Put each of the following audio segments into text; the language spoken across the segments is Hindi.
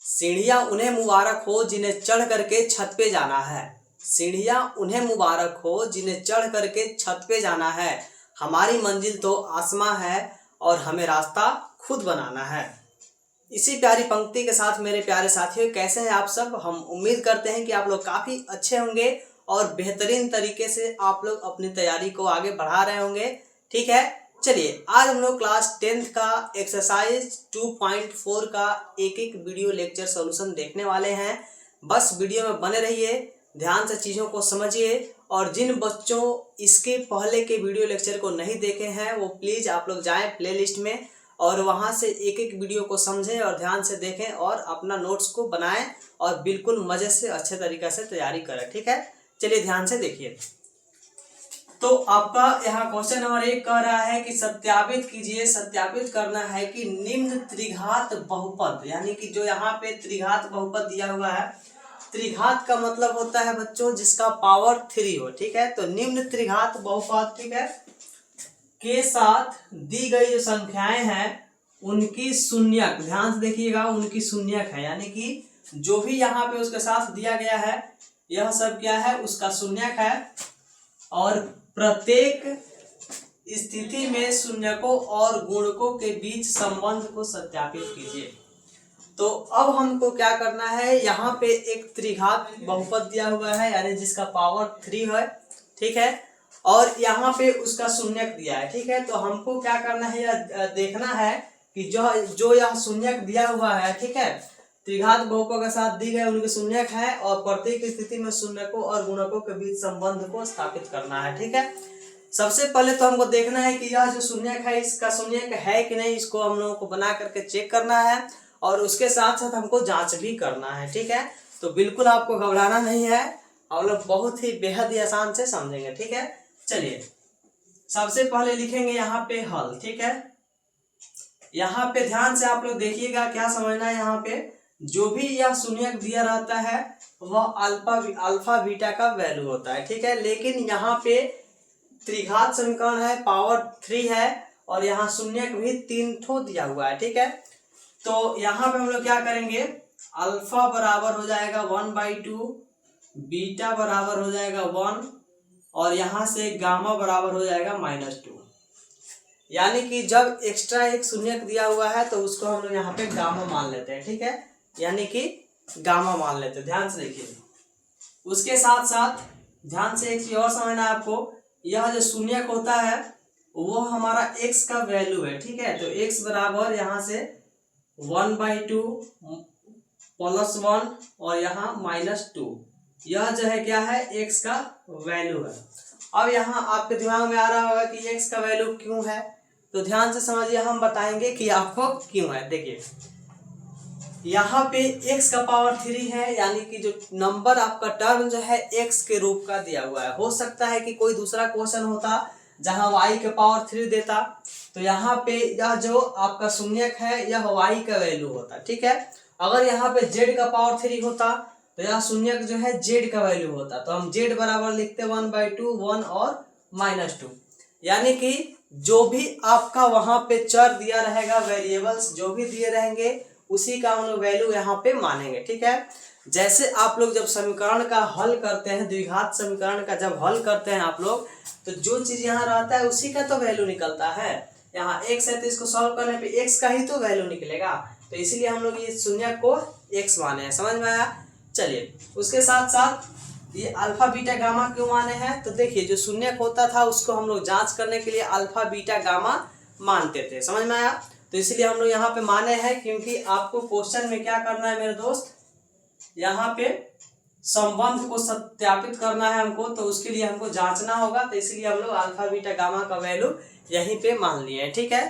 सीढ़ियां उन्हें मुबारक हो जिन्हें चढ़ करके छत पे जाना है। सीढ़ियां उन्हें मुबारक हो जिन्हें चढ़ करके छत पे जाना है। हमारी मंजिल तो आसमां है और हमें रास्ता खुद बनाना है। इसी प्यारी पंक्ति के साथ मेरे प्यारे साथियों, कैसे हैं आप सब। हम उम्मीद करते हैं कि आप लोग काफ़ी अच्छे होंगे और बेहतरीन तरीके से आप लोग अपनी तैयारी को आगे बढ़ा रहे होंगे। ठीक है, चलिए आज हम लोग क्लास 10th का एक्सरसाइज 2.4 का एक एक वीडियो लेक्चर सॉल्यूशन देखने वाले हैं। बस वीडियो में बने रहिए, ध्यान से चीज़ों को समझिए और जिन बच्चों इसके पहले के वीडियो लेक्चर को नहीं देखे हैं वो प्लीज़ आप लोग जाएं प्लेलिस्ट में और वहां से एक एक वीडियो को समझें और ध्यान से देखें और अपना नोट्स को बनाएं और बिल्कुल मज़े से अच्छे तरीके से तैयारी करें। ठीक है, चलिए ध्यान से देखिए। तो आपका यहाँ क्वेश्चन नंबर 1 कह रहा है कि सत्यापित कीजिए। सत्यापित करना है कि निम्न त्रिघात बहुपद, यानी कि जो यहाँ पे त्रिघात बहुपद दिया हुआ है, त्रिघात का मतलब होता है बच्चों जिसका पावर 3 हो। ठीक है, तो निम्न त्रिघात बहुपद, ठीक है, के साथ दी गई जो संख्याएं हैं उनकी शून्यक, ध्यान से देखिएगा, उनकी शून्यक है, यानी कि जो भी यहाँ पे उसके साथ दिया गया है यह सब क्या है, उसका शून्यक है। और प्रत्येक स्थिति में शून्यकों और गुणकों के बीच संबंध को सत्यापित कीजिए। तो अब हमको क्या करना है, यहाँ पे एक त्रिघात बहुपद दिया हुआ है यानी जिसका पावर 3 है। ठीक है, और यहाँ पे उसका शून्यक दिया है। ठीक है, तो हमको क्या करना है, यह देखना है कि जो यह शून्यक दिया हुआ है, ठीक है, त्रिघात बहुपद के साथ दी गए उनके शून्यक है और प्रत्येक स्थिति में शून्यकों और गुणकों के बीच संबंध को स्थापित करना है। ठीक है, सबसे पहले तो हमको देखना है कि यह जो शून्यक है इसका शून्यक है कि नहीं, इसको हम लोगों को बना करके चेक करना है और उसके साथ साथ हमको जांच भी करना है। ठीक है, तो बिल्कुल आपको घबराना नहीं है, हम लोग बहुत ही बेहद ही आसान से समझेंगे। ठीक है, चलिए सबसे पहले लिखेंगे यहाँ पे हल। ठीक है, यहाँ पे ध्यान से आप लोग देखिएगा, क्या समझना है, यहाँ पे जो भी यह शून्यक दिया रहता है वह अल्फा बीटा का वैल्यू होता है। ठीक है, लेकिन यहाँ पे त्रिघात समीकरण है, पावर 3 है और यहाँ शून्यक भी 3 ठो दिया हुआ है। ठीक है, तो यहाँ पे हम लोग क्या करेंगे, अल्फा बराबर हो जाएगा 1/2, बीटा बराबर हो जाएगा 1 और यहाँ से गामा बराबर हो जाएगा -2। यानी कि जब एक्स्ट्रा एक शून्यक दिया हुआ है तो उसको हम लोग यहाँ पे गामा मान लेते हैं। ठीक है, यानी कि गामा मान लेते हैं, ध्यान से देखिए। उसके साथ साथ ध्यान से एक चीज और समझना है आपको, यह जो शून्यक होता है वो हमारा x का वैल्यू है। ठीक है, तो x बराबर यहाँ से 1/2 + 1 और यहाँ -2, यह जो है क्या है, x का वैल्यू है। अब यहाँ आपके दिमाग में आ रहा होगा कि x का वैल्यू क्यों है, तो ध्यान से समझिए, हम बताएंगे कि आपको क्यों है। देखिए यहाँ पे x का पावर 3 है, यानी कि जो नंबर आपका टर्म जो है x के रूप का दिया हुआ है। हो सकता है कि कोई दूसरा क्वेश्चन होता जहाँ y के पावर 3 देता, तो यहाँ पे यह जो आपका शून्यक है यह y का वैल्यू होता। ठीक है, अगर यहाँ पे z का पावर 3 होता तो यह शून्यक जो है z का वैल्यू होता, तो हम z बराबर लिखते 1/2, 1 और -2। यानी कि जो भी आपका वहां पे चर दिया रहेगा, वेरिएबल्स जो भी दिए रहेंगे उसी का हम लोग वैल्यू यहाँ पे मानेंगे। ठीक है, जैसे आप लोग जब समीकरण का हल करते हैं, द्विघात समीकरण का जब हल करते हैं आप लोग, तो जो चीज यहाँ रहता है उसी का तो वैल्यू निकलता है। यहाँ x है तो इसको सॉल्व करने पे x का ही तो वैल्यू निकलेगा, तो इसीलिए हम लोग ये शून्य को x माने हैं। समझ में आया। चलिए उसके साथ साथ ये अल्फा बीटा गामा क्यों माने हैं, तो देखिए जो शून्यक होता था उसको हम लोग जांच करने के लिए अल्फा बीटा गामा मानते थे। समझ में आया, तो इसलिए हम लोग यहाँ पे माने हैं, क्योंकि आपको क्वेश्चन में क्या करना है मेरे दोस्त, यहाँ पे संबंध को सत्यापित करना है हमको, तो उसके लिए हमको जांचना होगा, तो इसलिए हम लोग अल्फा बीटा गामा का वैल्यू यहीं पे मान लिए हैं। ठीक है,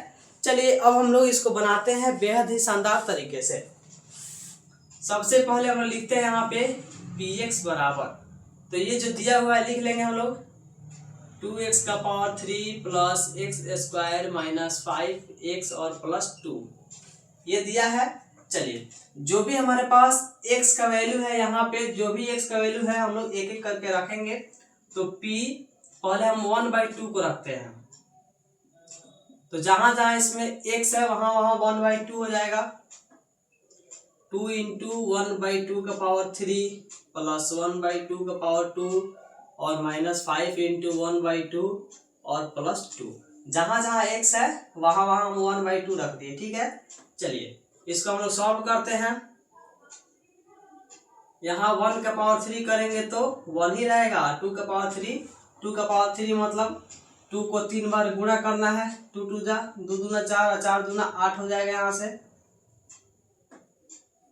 चलिए अब हम लोग इसको बनाते हैं बेहद ही शानदार तरीके से। सबसे पहले हम लोग लिखते हैं यहाँ पे px बराबर, तो ये जो दिया हुआ है लिख लेंगे हम लोग 2x का power 3 plus x² minus 5x और +2, ये दिया है। चलिए जो भी हमारे पास x का वैल्यू है, यहाँ पे जो भी x का वैल्यू है हम लोग एक एक करके रखेंगे। तो p पहले हम 1/2 को रखते हैं, तो जहां जहां इसमें x है वहां वहां 1/2 हो जाएगा। 2 इंटू 1/2 का पावर 3 प्लस 1/2 का पावर 2 और माइनस 5 इंटू 1/2 और प्लस 2। जहां जहां x है वहां वहां हम 1/2 रख दिए। ठीक है, चलिए इसको हम लोग सॉल्व करते हैं। यहाँ 1 का पावर 3 करेंगे तो 1 ही रहेगा। 2 का पावर 3 मतलब 2 को 3 बार गुणा करना है। 2 2 जा 2 दूना 4 और 4 दूना 8 हो जाएगा यहाँ से।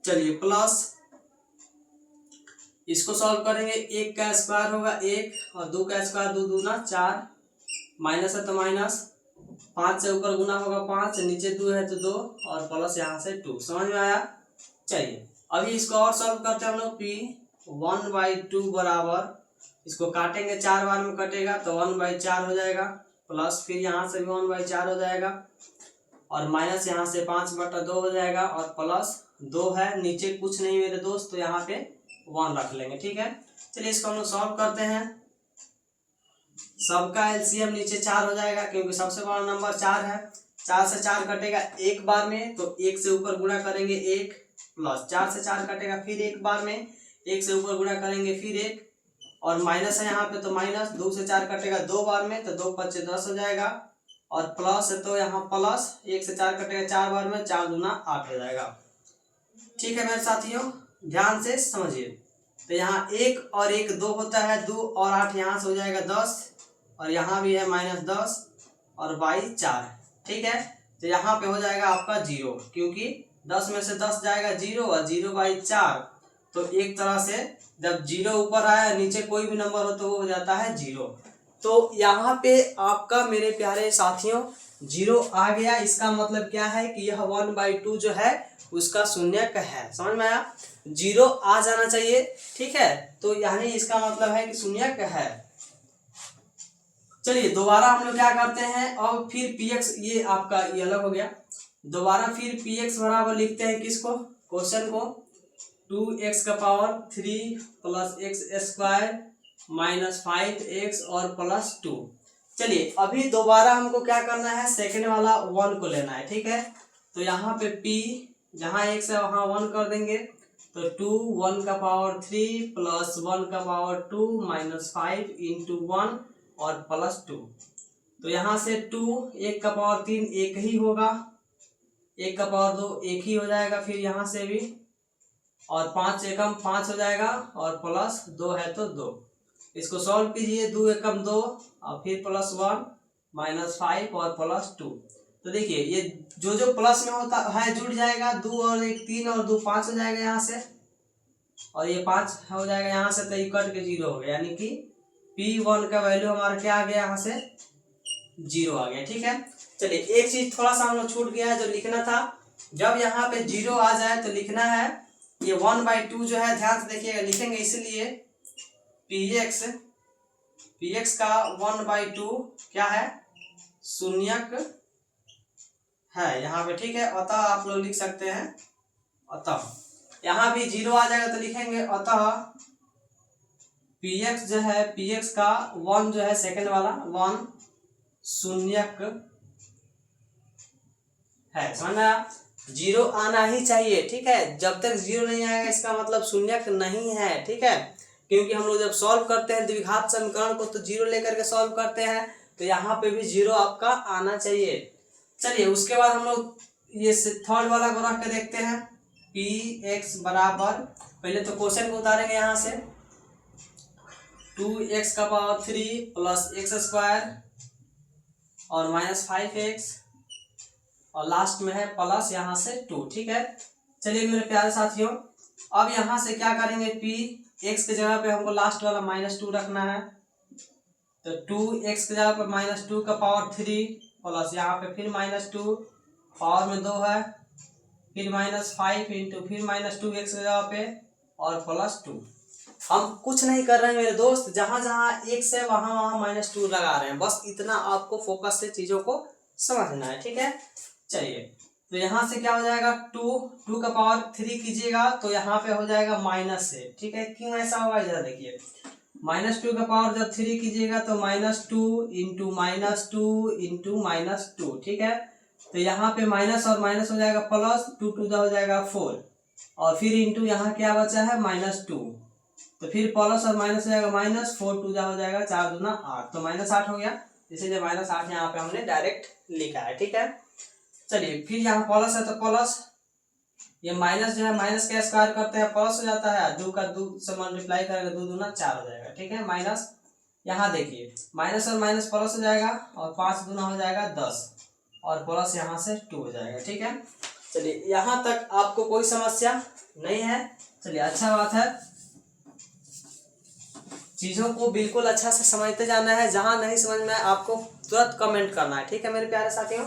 चलिए प्लस इसको सॉल्व करेंगे। 1 का स्क्वायर होगा 1 और 2 का स्क्वायर 2 दूना 4, माइनस है तो माइनस, 5 से ऊपर गुना होगा 5, नीचे 2 है तो 2 और प्लस यहाँ से 2। समझ में आया? चलिए अभी इसको और सॉल्व करते हैं हम लोग। p 1/2 बराबर, इसको काटेंगे 4 बार में कटेगा तो 1/4 हो जाएगा, प्लस फिर यहाँ से भी 1/4 हो जाएगा और माइनस यहाँ से 5/2 हो जाएगा और प्लस 2 है, नीचे कुछ नहीं मेरे दोस्त, तो यहाँ पे 1 रख लेंगे। ठीक है, चलिए इसको हम लोग सॉल्व करते हैं। सबका एलसीएम नीचे 4 हो जाएगा क्योंकि सबसे बड़ा नंबर 4 है। 4 से 4 कटेगा एक बार में तो 1 से ऊपर गुणा करेंगे 1, प्लस 4 से 4 कटेगा फिर एक बार में 1 से ऊपर गुणा करेंगे फिर 1 और माइनस है यहाँ पे तो माइनस, 2 से 4 कटेगा 2 बार में तो 2 5 10 हो जाएगा और प्लस है तो यहाँ प्लस 1 से 4 कटेगा 4 बार में, 4 दूना 8 हो जाएगा। ठीक है मेरे साथियों, ध्यान से समझिए। तो यहाँ 1 और 1 2 होता है, 2 और 8 यहाँ से हो जाएगा 10 और यहाँ भी है -10 और बाई 4। ठीक है, तो यहाँ पे हो जाएगा आपका 0 क्योंकि 10 में से 10 जाएगा 0 और 0/4, तो एक तरह से जब 0 ऊपर आया नीचे कोई भी नंबर हो तो वो हो जाता है 0। तो यहाँ पे आपका मेरे प्यारे साथियों 0 आ गया। इसका मतलब क्या है कि यह 1/2 जो है उसका शून्यक है। समझ में आया? 0 आ जाना चाहिए। ठीक है, तो यानी इसका मतलब है कि शून्यक है। चलिए दोबारा हम लोग क्या करते हैं, और फिर px, ये आपका ये अलग हो गया। दोबारा फिर px बराबर लिखते हैं किसको, क्वेश्चन को, 2x का power 3 plus x² minus 5x और प्लस 2। चलिए अभी दोबारा हमको क्या करना है, सेकंड वाला 1 को लेना है। ठीक है, तो यहाँ पे p जहाँ x है वहाँ 1 कर देंगे तो 2 1 का पावर 3 प्लस 1 का पावर 2 माइनस 5 इंटू 1 और प्लस 2। तो यहाँ से 2 1 का पावर 3 1 ही होगा, 1 का पावर 2 1 ही हो जाएगा, फिर यहाँ से भी, और 5 एकम 5 हो जाएगा और प्लस 2 है तो 2। इसको सॉल्व कीजिए, 2 एकम 2 और फिर प्लस 1 माइनस 5 और प्लस 2। तो देखिए ये जो जो प्लस में होता है जुड़ जाएगा, 2 और 1 3 और 2 5 हो जाएगा यहाँ से, और ये 5 हो जाएगा यहाँ से, तो ये कट के 0 हो गया, यानी कि P1 का वैल्यू हमारा क्या आ गया, यहाँ से 0 आ गया। ठीक है, चलिए एक चीज थोड़ा सा हम लोग छूट गया है जो लिखना था। जब यहाँ पे 0 आ जाए तो लिखना है ये 1/2 जो है, ध्यान से देखिएगा, लिखेंगे इसलिए px का 1/2 क्या है, शून्यक है यहाँ पे। ठीक है, अतः आप लोग लिख सकते हैं, अतः यहाँ भी 0 आ जाएगा तो लिखेंगे अतः px जो है, px का 1 जो है सेकंड वाला 1 शून्यक है। समझ में आया? 0 आना ही चाहिए। ठीक है, जब तक 0 नहीं आएगा इसका मतलब शून्यक नहीं है। ठीक है, क्योंकि हम लोग जब सॉल्व करते हैं द्विघात समीकरण को तो 0 लेकर के सॉल्व करते हैं, तो यहाँ पे भी 0 आपका आना चाहिए। चलिए उसके बाद हम लोग ये थर्ड वाला को रख के देखते हैं। px बराबर, पहले तो क्वेश्चन को उतारेंगे यहाँ से, 2x का पावर 3 प्लस x² और माइनस 5x और लास्ट में है प्लस यहाँ से 2। ठीक है, चलिए मेरे प्यारे साथियों, अब यहाँ से क्या करेंगे, x के जगह पे हमको लास्ट वाला -2 रखना है, तो 2x के जगह पे -2 का पावर 3 प्लस यहाँ पे फिर -2 पावर में 2 है, फिर -5 इंटू फिर -2x के जगह पे और प्लस 2। हम कुछ नहीं कर रहे हैं मेरे दोस्त, जहां जहां x है वहां वहां -2 लगा रहे हैं, बस इतना आपको फोकस से चीजों को समझना है। ठीक है, चलिए तो यहाँ से क्या हो जाएगा, 2 का पावर 3 कीजिएगा तो यहाँ पे हो जाएगा माइनस से। ठीक है, क्यों ऐसा होगा, इधर देखिए, -2 का पावर जब 3 कीजिएगा तो -2 इंटू -2 इंटू -2। ठीक है, तो यहाँ पे माइनस और माइनस हो जाएगा प्लस, 2 2 हो जाएगा 4, और फिर इंटू यहाँ क्या बचा है -2, तो फिर प्लस और माइनस हो जाएगा, -4 2 जा हो जाएगा, 4 दूना 8, तो -8 हो गया, इसीलिए -8 यहाँ पे हमने डायरेक्ट लिखा है। ठीक है, चलिए फिर यहाँ प्लस है तो प्लस, ये माइनस जो है माइनस का स्क्वायर करते हैं प्लस हो जाता है, 2 का 2 से मल्टीप्लाई करेंगे 2 दूना 4 हो जाएगा। ठीक है, माइनस यहाँ देखिए माइनस और माइनस प्लस हो जाएगा और 5 दूना हो जाएगा 10 और प्लस यहाँ से 2 हो जाएगा। ठीक है, चलिए यहाँ तक आपको कोई समस्या नहीं है। चलिए अच्छा बात है, चीज़ों को बिल्कुल अच्छा से समझते जाना है, जहाँ नहीं समझ में आए आपको तुरंत कमेंट करना है। ठीक है मेरे प्यारे साथियों,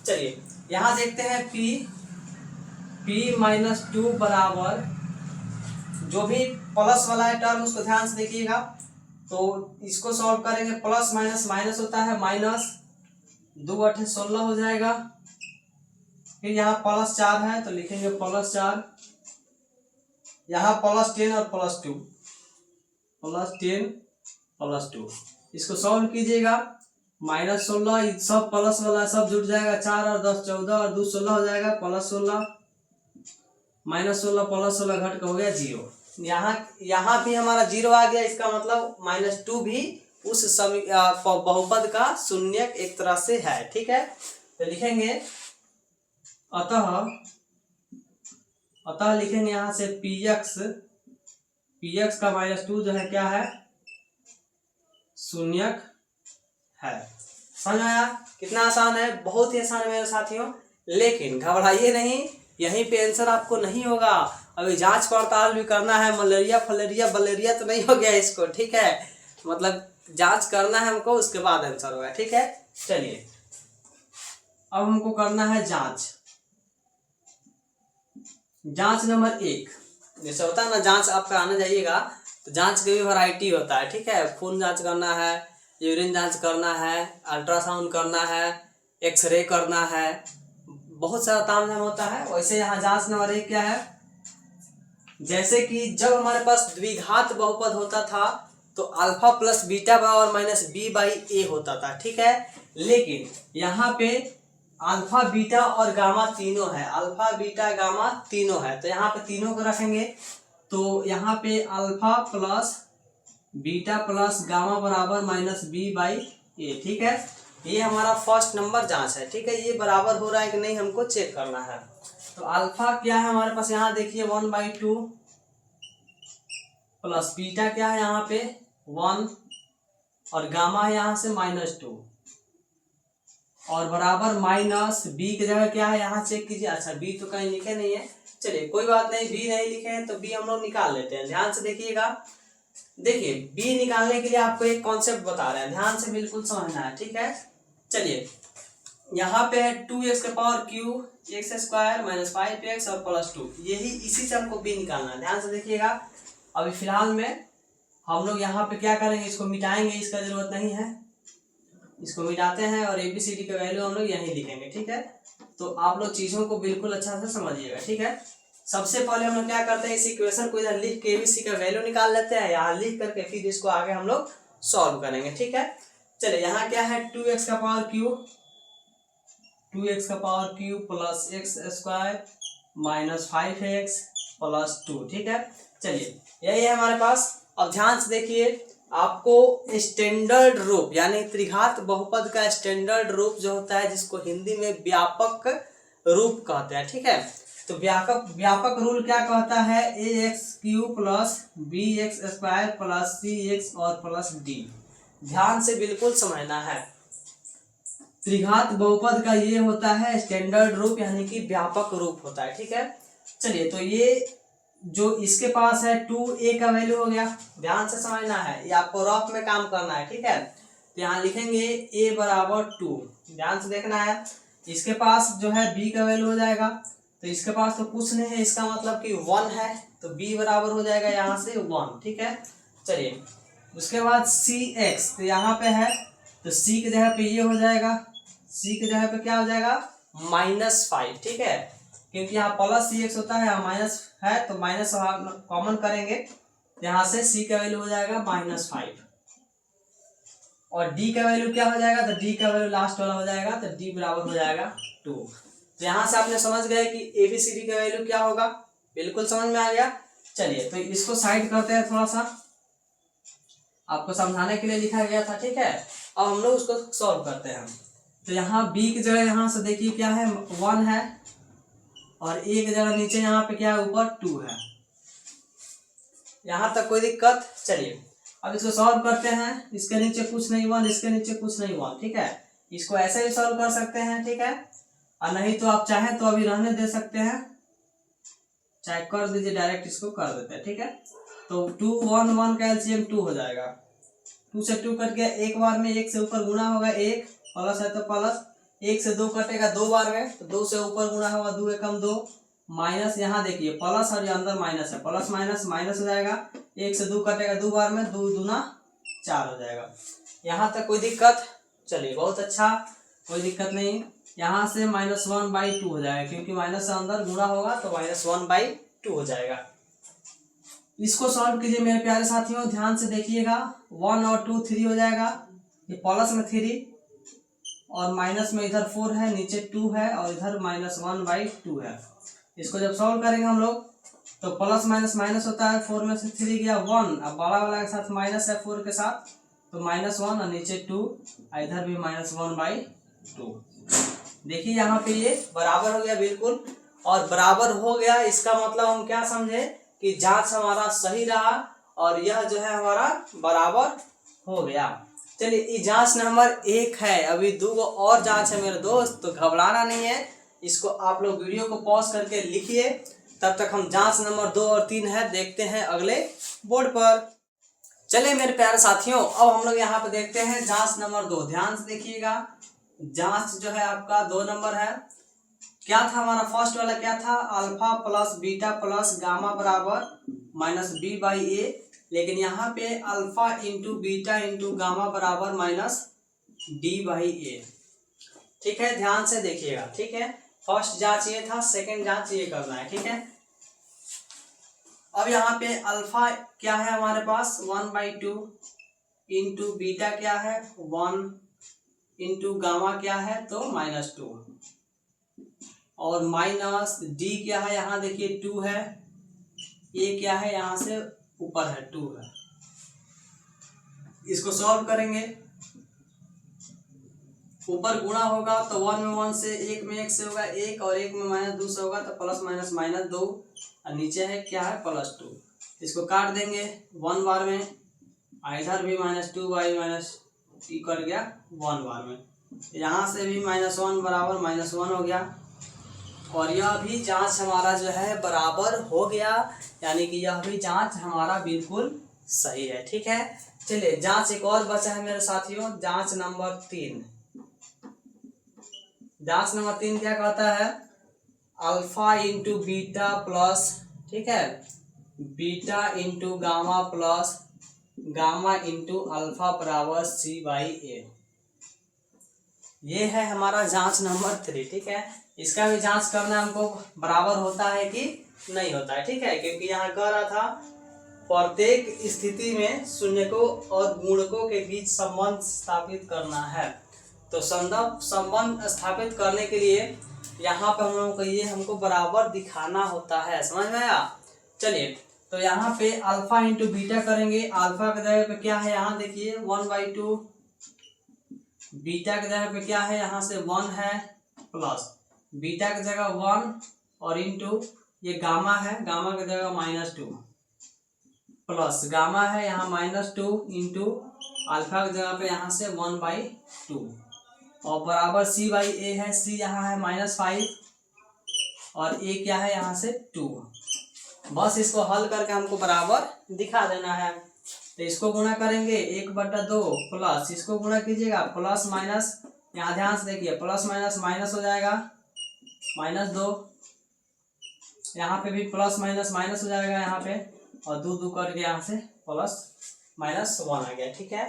चलिए यहाँ देखते हैं p-2 बराबर, जो भी प्लस वाला है टर्म उसको ध्यान से देखिएगा, तो इसको सॉल्व करेंगे, प्लस माइनस माइनस होता है, -2 8 16 हो जाएगा, फिर यहाँ +4 है तो लिखेंगे +4, यहाँ +10 और +2, +10 +2, इसको सॉल्व कीजिएगा, -16 सब प्लस वाला सब जुड़ जाएगा, 4 और 10 14 और 2 16 हो जाएगा, +16 -16 +16 घट के हो गया 0। यहाँ भी हमारा 0 आ गया, इसका मतलब -2 भी उस बहुपद का शून्यक एक तरह से है। ठीक है, तो लिखेंगे अतः लिखेंगे यहाँ से px का -2 जो है क्या है, शून्यक है। समझ आया? कितना आसान है, बहुत ही आसान है मेरे साथियों, लेकिन घबराइए नहीं, यहीं पे आंसर आपको नहीं होगा, अभी जांच पड़ताल भी करना है, मलेरिया फलेरिया बलेरिया तो नहीं हो गया इसको। ठीक है, मतलब जांच करना है हमको, उसके बाद आंसर होगा। ठीक है, चलिए अब हमको करना है जांच नंबर 1। जैसे होता है ना, जांच आप कराने जाइएगा तो जांच की भी वैरायटी होता है। ठीक है, खून जांच करना है, यूरिन जांच करना है, अल्ट्रासाउंड करना है, एक्सरे करना है, बहुत सारा तामझाम होता है। वैसे यहाँ जांच नंबर 1 क्या है, जैसे कि जब हमारे पास द्विघात बहुपद होता था तो अल्फा प्लस बीटा बराबर -b/a होता था। ठीक है, लेकिन यहाँ पे अल्फा बीटा और गामा तीनों है, अल्फा बीटा गामा तीनों है, तो यहाँ पे तीनों को रखेंगे, तो यहाँ पे alpha plus beta plus gamma बराबर -b/a। ठीक है, ये हमारा फर्स्ट नंबर जांच है। ठीक है, ये बराबर हो रहा है कि नहीं हमको चेक करना है। तो अल्फा क्या है हमारे पास, यहाँ देखिए 1/2 प्लस बीटा क्या है यहाँ पे 1 और गामा है यहाँ से -2 और बराबर -b की जगह क्या है यहाँ चेक कीजिए। अच्छा, b तो कहीं लिखे नहीं है, चलिए कोई बात नहीं, b नहीं लिखे हैं तो b हम लोग निकाल लेते हैं। ध्यान से देखिएगा, देखिए b निकालने के लिए आपको एक कॉन्सेप्ट बता रहे हैं, ध्यान से बिल्कुल समझना है। ठीक है, चलिए यहाँ पे है 2x का पावर क्यूब x² -5x और +2, यही इसी से हमको b निकालना है। ध्यान से देखिएगा, अभी फिलहाल में हम लोग यहाँ पे क्या करेंगे, इसको मिटाएंगे, इसका जरूरत नहीं है, इसको मिटाते हैं और ABCD का वैल्यू हम लोग यहीं लिखेंगे। ठीक है, तो आप लोग चीज़ों को बिल्कुल अच्छा से समझिएगा। ठीक है, सबसे पहले हम लोग क्या करते हैं, इस इक्वेशन को इधर लिख के ABC का वैल्यू निकाल लेते हैं, यहाँ लिख करके फिर इसको आगे हम लोग सॉल्व करेंगे। ठीक है, चलिए यहाँ क्या है 2x का power cube plus x² -5x +2। ठीक है, चलिए यही है हमारे पास। अब ध्यान से देखिए, आपको स्टैंडर्ड रूप यानी त्रिघात बहुपद का स्टैंडर्ड रूप जो होता है, जिसको हिंदी में व्यापक रूप कहते हैं। ठीक है, तो व्यापक रूल क्या कहता है, ax³ plus bx² plus cx और प्लस d। ध्यान से बिल्कुल समझना है, त्रिघात बहुपद का ये होता है स्टैंडर्ड रूप यानी कि व्यापक रूप होता है। ठीक है, चलिए तो ये जो इसके पास है 2a का वैल्यू हो गया, ध्यान से समझना है, ये आपको रफ में काम करना है। ठीक है, तो यहाँ लिखेंगे a बराबर 2, ध्यान से देखना है। इसके पास जो है b का वैल्यू हो जाएगा, तो इसके पास तो कुछ नहीं है, इसका मतलब कि 1 है, तो b बराबर हो जाएगा यहाँ से 1। ठीक है, चलिए उसके बाद cx, तो यहाँ पे है तो c की जगह पे ये हो जाएगा, c की जगह पे क्या हो जाएगा -5। ठीक है, क्योंकि यहाँ प्लस cx होता है, यहाँ माइनस है तो माइनस कॉमन करेंगे, यहाँ से c का वैल्यू हो जाएगा -5 और d का वैल्यू क्या हो जाएगा, तो d का वैल्यू लास्ट वाला हो जाएगा, तो d बराबर हो जाएगा 2। तो यहाँ से आपने समझ गए कि ABCD का वैल्यू क्या होगा, बिल्कुल समझ में आ गया। चलिए तो इसको साइड करते हैं, थोड़ा सा आपको समझाने के लिए लिखा गया था, ठीक है। अब हम लोग उसको सॉल्व करते हैं। तो यहाँ b की जगह यहाँ से देखिए क्या है 1 है, और a की जगह नीचे यहाँ पे क्या है ऊपर 2 है। यहाँ तक कोई दिक्कत? चलिए अब इसको सॉल्व करते हैं। इसके नीचे कुछ नहीं 1, इसके नीचे कुछ नहीं 1, ठीक है। इसको ऐसे भी सॉल्व कर सकते हैं, ठीक है। और नहीं तो आप चाहें तो अभी रहने दे सकते हैं, चाहे कर दीजिए, डायरेक्ट इसको कर देते हैं, ठीक है। तो 2 1 1 का एलसीएम 2 हो जाएगा। 2 से 2 कट गया, एक बार में 1 से ऊपर गुना होगा 1, प्लस है तो प्लस, 1 से 2 कटेगा 2 बार में, तो 2 से ऊपर गुना होगा 2 एकम 2, माइनस यहाँ देखिए प्लस और ये अंदर माइनस है, प्लस माइनस माइनस हो जाएगा, 1 से 2 कटेगा 2 बार में, 2 दूना 4 हो जाएगा। यहाँ तक कोई दिक्कत? चलिए बहुत अच्छा, कोई दिक्कत नहीं। यहाँ से -1/2 हो जाएगा, क्योंकि माइनस से अंदर गुणा होगा तो -1/2 हो जाएगा। इसको सॉल्व कीजिए मेरे प्यारे साथियों, ध्यान से देखिएगा। 1 और 2 3 हो जाएगा, ये प्लस में 3 और माइनस में इधर 4 है, नीचे 2 है और इधर -1/2 है। इसको जब सॉल्व करेंगे हम लोग तो प्लस माइनस माइनस होता है, 4 में से 3 गया 1, अब बड़ा वाला के साथ माइनस है 4 के साथ, तो -1 और नीचे 2, इधर भी -1/2। देखिए यहाँ पे ये बराबर हो गया बिल्कुल, और बराबर हो गया इसका मतलब हम क्या समझे कि जांच हमारा सही रहा और यह जो है हमारा बराबर हो गया। चलिए ये जांच नंबर 1 है, अभी 2 और जांच है मेरे दोस्त, तो घबराना नहीं है। इसको आप लोग वीडियो को पॉज करके लिखिए, तब तक हम जांच नंबर 2 और 3 है देखते हैं अगले बोर्ड पर। चलिए मेरे प्यारे साथियों, अब हम लोग यहाँ पे देखते हैं जांच नंबर 2। ध्यान से देखिएगा, जांच जो है आपका 2 नंबर है। क्या था हमारा फर्स्ट वाला, क्या था? Alpha plus beta plus gamma बराबर -b/a, लेकिन यहाँ पे alpha into beta into gamma बराबर -d/a। ठीक है, ध्यान से देखिएगा, ठीक है। फर्स्ट जांच ये था, सेकंड जांच ये करना है, ठीक है। अब यहाँ पे अल्फा क्या है हमारे पास 1/2 इंटू बीटा क्या है 1 इंटू गामा क्या है तो -2, और माइनस डी क्या है यहाँ देखिए 2 है, ये क्या है यहाँ से ऊपर है 2 है। इसको सॉल्व करेंगे, ऊपर गुणा होगा तो 1 में 1 से, 1 में 1 से होगा 1, और 1 में -2 से होगा तो प्लस माइनस -2, और नीचे है क्या है +2। इसको काट देंगे 1 बार में, इधर भी -2/-t कट गया 1 बार में, यहाँ से भी -1 बराबर -1 हो गया, और यह भी जांच हमारा जो है बराबर हो गया, यानी कि यह भी जांच हमारा बिल्कुल सही है, ठीक है। चलिए जांच एक और बचा है मेरे साथियों, जांच नंबर 3। जांच नंबर 3 क्या कहता है? अल्फा इंटू बीटा प्लस, ठीक है, beta into gamma plus gamma into alpha बराबर c/a। ये है हमारा जांच नंबर 3, ठीक है। इसका भी जांच करना हमको बराबर होता है कि नहीं होता है, ठीक है, क्योंकि यहाँ कह रहा था प्रत्येक स्थिति में शून्यकों और गुणकों के बीच संबंध स्थापित करना है। तो संबंध स्थापित करने के लिए यहाँ पर हम लोगों को ये हमको बराबर दिखाना होता है, समझ में आया? चलिए तो यहाँ पे अल्फा इंटू बीटा करेंगे, अल्फा की जगह पे क्या है यहाँ देखिए 1/2, बीटा की जगह पे क्या है यहाँ से 1 है, प्लस बीटा की जगह 1 और इंटू ये गामा है, गामा की जगह -2 प्लस गामा है यहाँ -2 इंटू अल्फा की जगह पे यहाँ से 1/2, और बराबर c/a है, c यहाँ है -5 और a क्या है यहाँ से 2। बस इसको हल करके हमको बराबर दिखा देना है। तो इसको गुणा करेंगे 1/2 प्लस इसको गुणा कीजिएगा प्लस माइनस, यहाँ ध्यान से देखिए प्लस माइनस माइनस हो जाएगा -2, यहाँ पे भी प्लस माइनस माइनस हो जाएगा यहाँ पे, और 2 2 करके यहाँ से +-1 आ गया, ठीक है।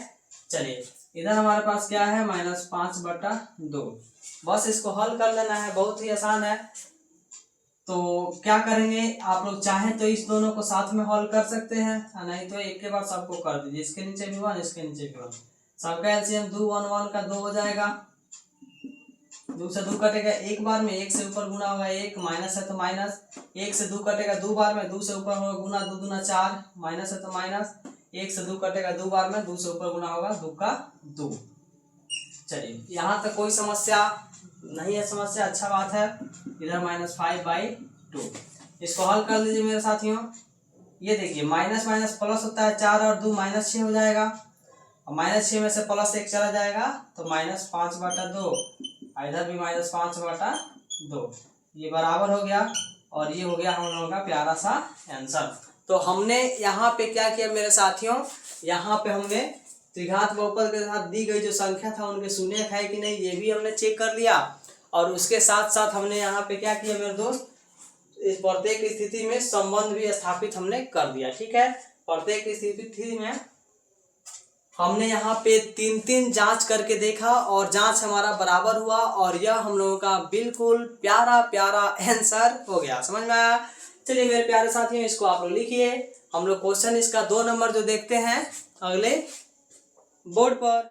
चलिए इधर हमारे पास क्या है -5/2। बस इसको हल कर लेना है, बहुत ही आसान है। तो क्या करेंगे, आप लोग चाहें तो इस दोनों को साथ में हल कर सकते हैं, नहीं तो एक के बाद सबको कर दीजिए, इसके नीचे भी 1 इसके नीचे भी 1, सबका एलसीएम 2 1 1 का 2 हो जाएगा, 2 से 2 कटेगा एक बार में, 1 से ऊपर गुना होगा 1, माइनस है तो माइनस, 1 से 2 कटेगा 2 बार में, 2 से ऊपर होगा गुना, 2 दूना 4, माइनस है तो माइनस, 1 से 2 कटेगा 2 बार में, 2 से ऊपर गुना होगा 2 का 2। चलिए यहाँ तक कोई समस्या नहीं है, समस्या अच्छा बात है। इधर -5/2 इसको हल कर लीजिए मेरे साथियों। ये देखिए माइनस माइनस प्लस होता है, 4 और 2 -6 हो जाएगा, और -6 में से +1 चला जाएगा तो -5/2, इधर भी -5/2, ये बराबर हो गया, और ये हो गया हम लोगों का प्यारा सा आंसर। तो हमने यहाँ पे क्या किया मेरे साथियों, यहाँ पे हमने त्रिघात बहुपद के साथ दी गई जो संख्या था उनके शून्य है कि नहीं ये भी हमने चेक कर लिया, और उसके साथ साथ हमने यहाँ पे क्या किया मेरे दोस्त, इस प्रत्येक स्थिति में संबंध भी स्थापित हमने कर दिया। ठीक है, प्रत्येक स्थिति में हमने यहाँ पे 3 जांच करके देखा, और जांच हमारा बराबर हुआ, और यह हम लोगों का बिल्कुल प्यारा प्यारा आंसर हो गया। समझ में आया? चलिए मेरे प्यारे साथियों इसको आप लोग लिखिए। हम लोग क्वेश्चन इसका 2 नंबर जो देखते हैं अगले बोर्ड पर।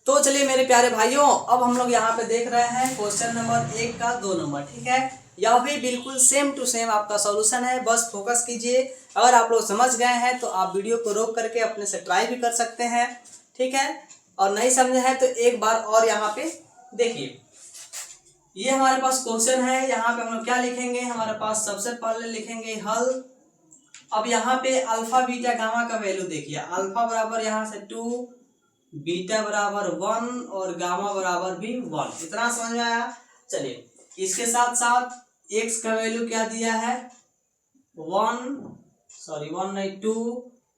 तो चलिए मेरे प्यारे भाइयों, अब हम लोग यहाँ पे देख रहे हैं क्वेश्चन नंबर 1 का 2 नंबर। ठीक है, यह भी बिल्कुल सेम टू सेम आपका सॉल्यूशन है, बस फोकस कीजिए। अगर आप लोग समझ गए हैं तो आप वीडियो को रोक करके अपने से ट्राई भी कर सकते हैं। ठीक है, और नहीं समझे हैं तो एक बार और यहाँ पे देखिए। ये हमारे पास क्वेश्चन है, यहाँ पे हम लोग क्या लिखेंगे, हमारे पास सबसे पहले लिखेंगे हल। अब यहाँ पे अल्फा बीटा गामा का वैल्यू देखिए, अल्फा बराबर यहाँ से 2, बीटा बराबर 1 और गामा बराबर भी 1। इतना समझ में आया? चलिए इसके साथ साथ x का वैल्यू क्या दिया है, 1 नहीं 2,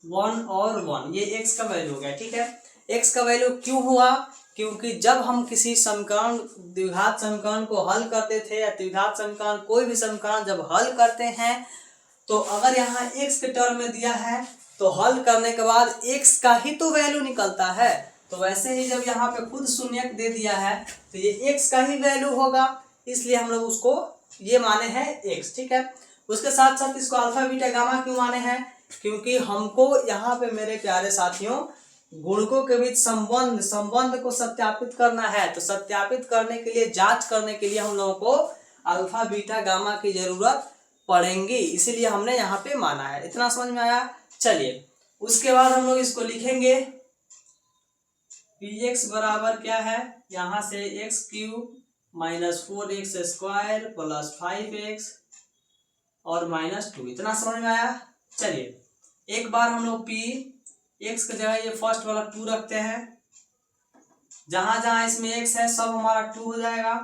1 और 1, ये x का वैल्यू हो गया। ठीक है, x का वैल्यू क्यों हुआ, क्योंकि जब हम किसी समीकरण द्विघात समीकरण को हल करते थे, या द्विघात समीकरण कोई भी समीकरण जब हल करते हैं तो अगर यहाँ x के टर्म में दिया है तो हल करने के बाद x का ही तो वैल्यू निकलता है। तो वैसे ही जब यहाँ पे खुद शून्य दे दिया है तो ये x का ही वैल्यू होगा, इसलिए हम लोग उसको ये माने हैं x। ठीक है, उसके साथ साथ इसको अल्फा बीटा गामा क्यों माने हैं, क्योंकि हमको यहाँ पे मेरे प्यारे साथियों गुणकों के बीच संबंध को सत्यापित करना है। तो सत्यापित करने के लिए, जांच करने के लिए हम लोगों को अल्फा बीटा गामा की जरूरत पड़ेंगी, इसीलिए हमने यहाँ पे माना है। इतना समझ में आया? चलिए उसके बाद हम लोग इसको लिखेंगे, px बराबर क्या है, यहाँ से x³ -4x² + 5x और -2। इतना समझ में आया? चलिए एक बार हम लोग x की जगह ये फर्स्ट वाला 2 रखते हैं, जहां जहां इसमें x है सब हमारा 2 हो जाएगा।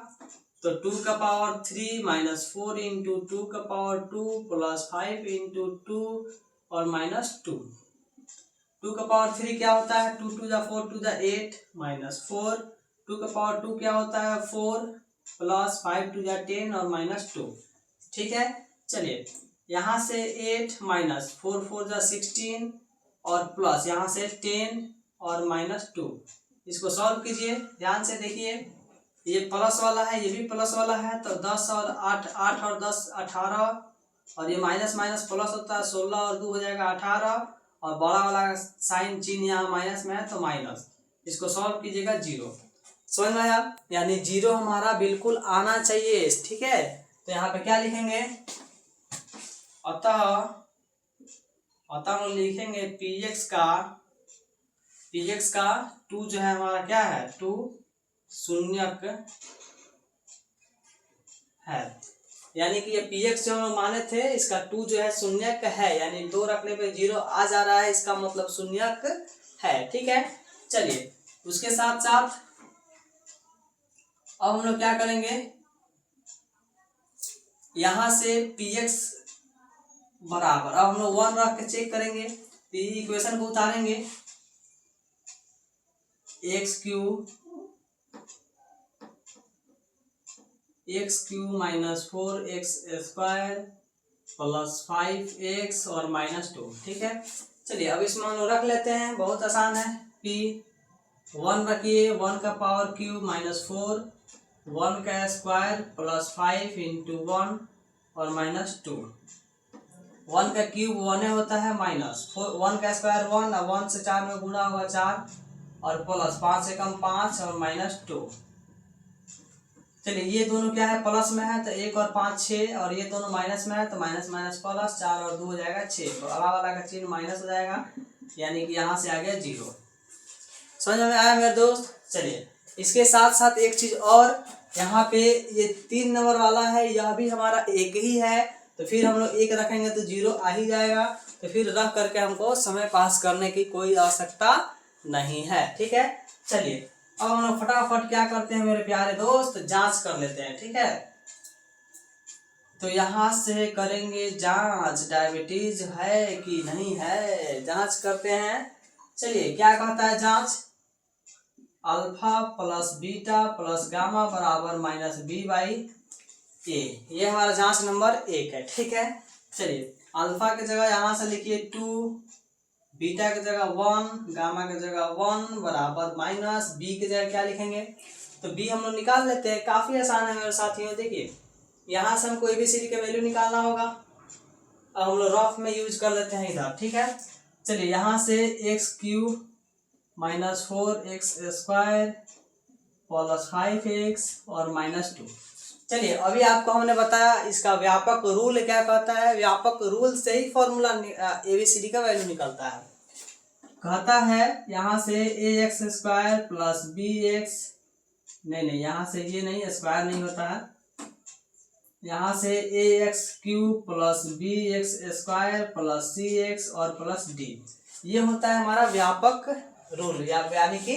तो 2 का पावर 3 -4 × 2 का पावर 2 + 5 × 2 और -2। 2 का पावर 3 क्या होता है, 2 2 4 2 8 -4। 2 का पावर 2 क्या होता है, 4 + 5 2 10 और -2। ठीक है, चलिए यहाँ से 8 -4 4 16 और प्लस यहाँ से 10 और -2। इसको सॉल्व कीजिए, ध्यान से देखिए, ये प्लस वाला है, ये भी प्लस वाला है, तो 10 और 8 8 और 10 18, और ये माइनस माइनस प्लस होता है, 16 और 2 हो जाएगा 18, और बड़ा वाला साइन चिन्ह यहाँ माइनस में है तो माइनस। इसको सॉल्व कीजिएगा 0। समझ में आया? यानी 0 हमारा बिल्कुल आना चाहिए। ठीक है, तो यहाँ पे क्या लिखेंगे, अतः हम लिखेंगे px का 2 जो है हमारा क्या है, 2 शून्यक है, यानी कि ये px जो हम माने थे इसका 2 जो है शून्यक है, यानी 2 रखने पे 0 आ जा रहा है, इसका मतलब शून्यक है। ठीक है, चलिए उसके साथ साथ अब हम लोग क्या करेंगे, यहां से px बराबर, अब हम लोग 1 रख के चेक करेंगे, तो इक्वेशन को उतारेंगे, x³ -4x² + 5x और -2। ठीक है, चलिए अब इसमें हम लोग रख लेते हैं, बहुत आसान है। p 1 रखिए, 1 का पावर क्यूब -4, 1 का स्क्वायर + 5 × 1 और -2। 1 का क्यूब 1 होता है, -1 का स्क्वायर 1, और 1 से 4 में गुणा हुआ 4, और प्लस 5 से कम 5 और -2। चलिए ये दोनों क्या है, प्लस में है तो 1 और 5 6, और ये दोनों माइनस में है तो माइनस माइनस प्लस, 4 और 2 हो जाएगा 6, तो अला वाला का चिन्ह माइनस हो जाएगा, यानी कि यहाँ से आ गया 0। समझ में आया मेरे दोस्त। चलिए इसके साथ साथ एक चीज और, यहाँ पे ये 3 नंबर वाला है, यह भी हमारा एक ही है, तो फिर हम लोग 1 रखेंगे तो 0 आ ही जाएगा, तो फिर रख करके हमको समय पास करने की कोई आवश्यकता नहीं है। ठीक है, चलिए अब हम लोग फटाफट क्या करते हैं मेरे प्यारे दोस्त, जांच कर लेते हैं। ठीक है, तो यहाँ से करेंगे जांच, डायबिटीज है कि नहीं है, जांच करते हैं। चलिए क्या कहता है जांच, alpha plus beta plus gamma बराबर माइनस बी बाई ए, ये हमारा जांच नंबर 1 है। ठीक है, चलिए अल्फा की जगह यहाँ से लिखिए 2, बीटा की जगह 1, गामा की जगह 1 बराबर माइनस बी की जगह क्या लिखेंगे, तो बी हम लोग निकाल लेते हैं, काफी आसान है मेरे साथियों। देखिए यहाँ से हमको एबीसीडी का वैल्यू निकालना होगा, अब हम लोग रफ में यूज कर लेते हैं इधर। ठीक है, चलिए यहाँ से x cube minus 4x square plus 5x और माइनस 2। चलिए अभी आपको हमने बताया इसका व्यापक रूल क्या कहता है, व्यापक रूल से ही फॉर्मूला एबीसीडी का वैल्यू निकलता है। कहता है यहाँ से ax स्क्वायर प्लस bx, नहीं यहाँ से ये नहीं, स्क्वायर नहीं होता है, यहाँ से ax cube plus bx square plus cx और प्लस d, ये होता है हमारा व्यापक रूल, यानी कि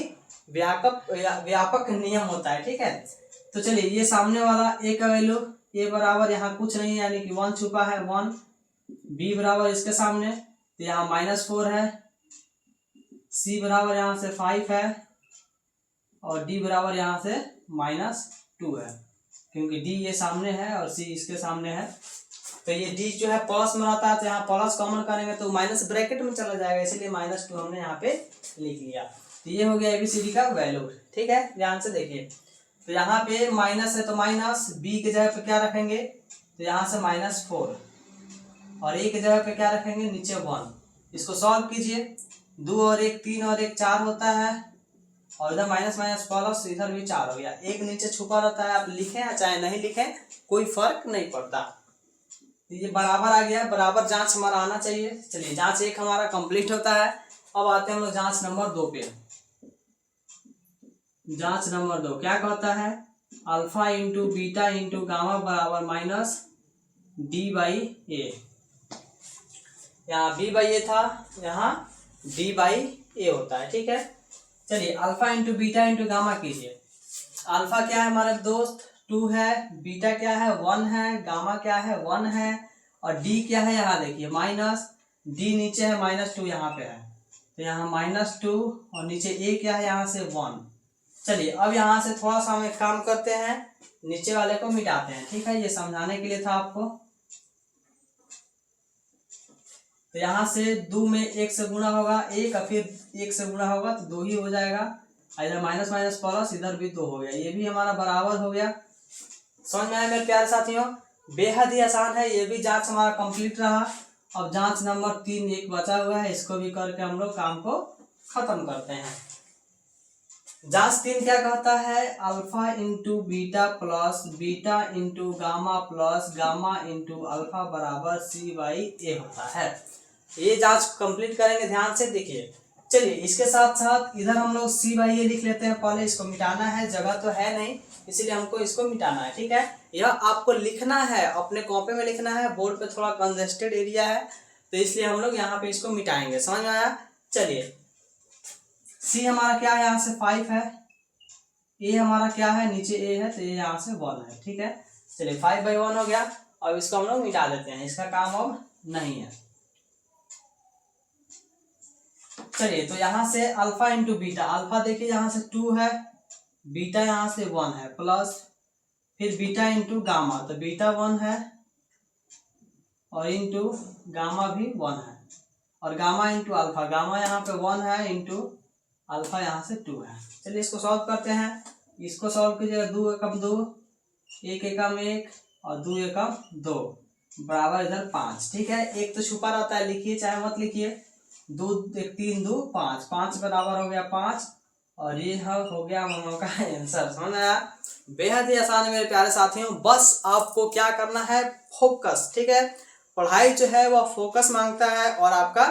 व्यापक नियम होता है। ठीक है, तो चलिए ये सामने वाला a का वैल्यू, a बराबर यहाँ कुछ नहीं है यानी कि 1 छुपा है 1, b बराबर इसके सामने तो यहाँ -4 है, c बराबर यहाँ से 5 है और d बराबर यहाँ से -2 है, क्योंकि d ये सामने है और c इसके सामने है, तो ये d जो है प्लस में रहता है तो यहाँ प्लस कॉमन करेंगे तो माइनस ब्रैकेट में चला जाएगा, इसलिए -2 हमने यहाँ पे लिख लिया। तो ये हो गया एबीसीडी का वैल्यू। ठीक है, ध्यान से देखिए, तो यहाँ पे माइनस है तो माइनस, बी की जगह पे क्या रखेंगे, तो यहाँ से -4 और ए की जगह पे क्या रखेंगे, नीचे 1, इसको सॉल्व कीजिए, 2 और 1 3 और 1 4 होता है, और इधर माइनस माइनस प्लस, इधर भी 4 हो गया, एक नीचे छुपा रहता है, आप लिखें या चाहे नहीं लिखें कोई फर्क नहीं पड़ता। ये बराबर आ गया, बराबर जांच हमारा आना चाहिए। चलिए जांच 1 हमारा कंप्लीट होता है, अब आते हैं हम लोग जांच नंबर 2 पे। जांच नंबर 2 क्या कहता है, alpha into beta into gamma बराबर माइनस डी बाई ए, यहाँ बी बाई ए था, यहाँ डी बाई ए होता है। ठीक है, चलिए alpha into beta into gamma कीजिए। अल्फा क्या है हमारे दोस्त 2 है, बीटा क्या है 1 है, गामा क्या है 1 है, और डी क्या है यहाँ देखिए माइनस, डी नीचे है -2 यहाँ पे है, तो यहाँ -2 और नीचे ए क्या है यहाँ से 1। चलिए अब यहाँ से थोड़ा सा हम एक काम करते हैं, नीचे वाले को मिटाते हैं। ठीक है, ये समझाने के लिए था आपको। तो यहाँ से 2 में 1 से गुणा होगा 1, और फिर 1 से गुणा होगा तो 2 ही हो जाएगा, इधर माइनस माइनस प्लस, इधर भी 2 हो गया, ये भी हमारा बराबर हो गया। समझ में आया मेरे प्यारे साथियों, बेहद ही आसान है, ये भी जांच हमारा कंप्लीट रहा। अब जांच नंबर 3 एक बचा हुआ है, इसको भी करके हम लोग काम को खत्म करते हैं। जांच 3 क्या कहता है, alpha into beta plus beta into gamma plus gamma into alpha बराबर सी बाई ए होता है। ये जांच कंप्लीट करेंगे, ध्यान से देखिए। चलिए इसके साथ साथ इधर हम लोग सी बाई ए लिख लेते हैं, पहले इसको मिटाना है, जगह तो है नहीं इसलिए हमको इसको मिटाना है। ठीक है, यह आपको लिखना है, अपने कॉपी में लिखना है, बोर्ड पे थोड़ा कंजेस्टेड एरिया है तो इसलिए हम लोग यहाँ पे इसको मिटाएंगे। समझ में आया। चलिए सी हमारा क्या है, यहाँ से 5 है, ए हमारा क्या है, नीचे ए है तो ये यहाँ से 1 है। ठीक है, चलिए 5/1 हो गया। अब इसको हम लोग मिटा देते हैं, इसका काम अब नहीं है। चलिए तो यहाँ से अल्फा इंटू बीटा, अल्फा देखिए यहाँ से 2 है, बीटा यहाँ से 1 है, प्लस फिर बीटा इंटू गामा, तो बीटा 1 है और इंटू गामा भी 1 है, और गामा इंटू अल्फा, गामा यहाँ पे 1 है इंटू अल्फा यहाँ से 2 है। चलिए इसको सॉल्व करते हैं, इसको सॉल्व कीजिएगा, 2 एकम 2, 1 एकम 1 और 2 एकम 2 बराबर इधर 5। ठीक है, एक तो छुपा रहता है, लिखिए चाहे मत लिखिए, 2 1 3 2 5, 5 बराबर हो गया 5, और ये हो गया हम लोगों का आंसर। समझ में आया? बेहद ही आसान है मेरे प्यारे साथियों। बस आपको क्या करना है, फोकस। ठीक है, पढ़ाई जो है वह फोकस मांगता है और आपका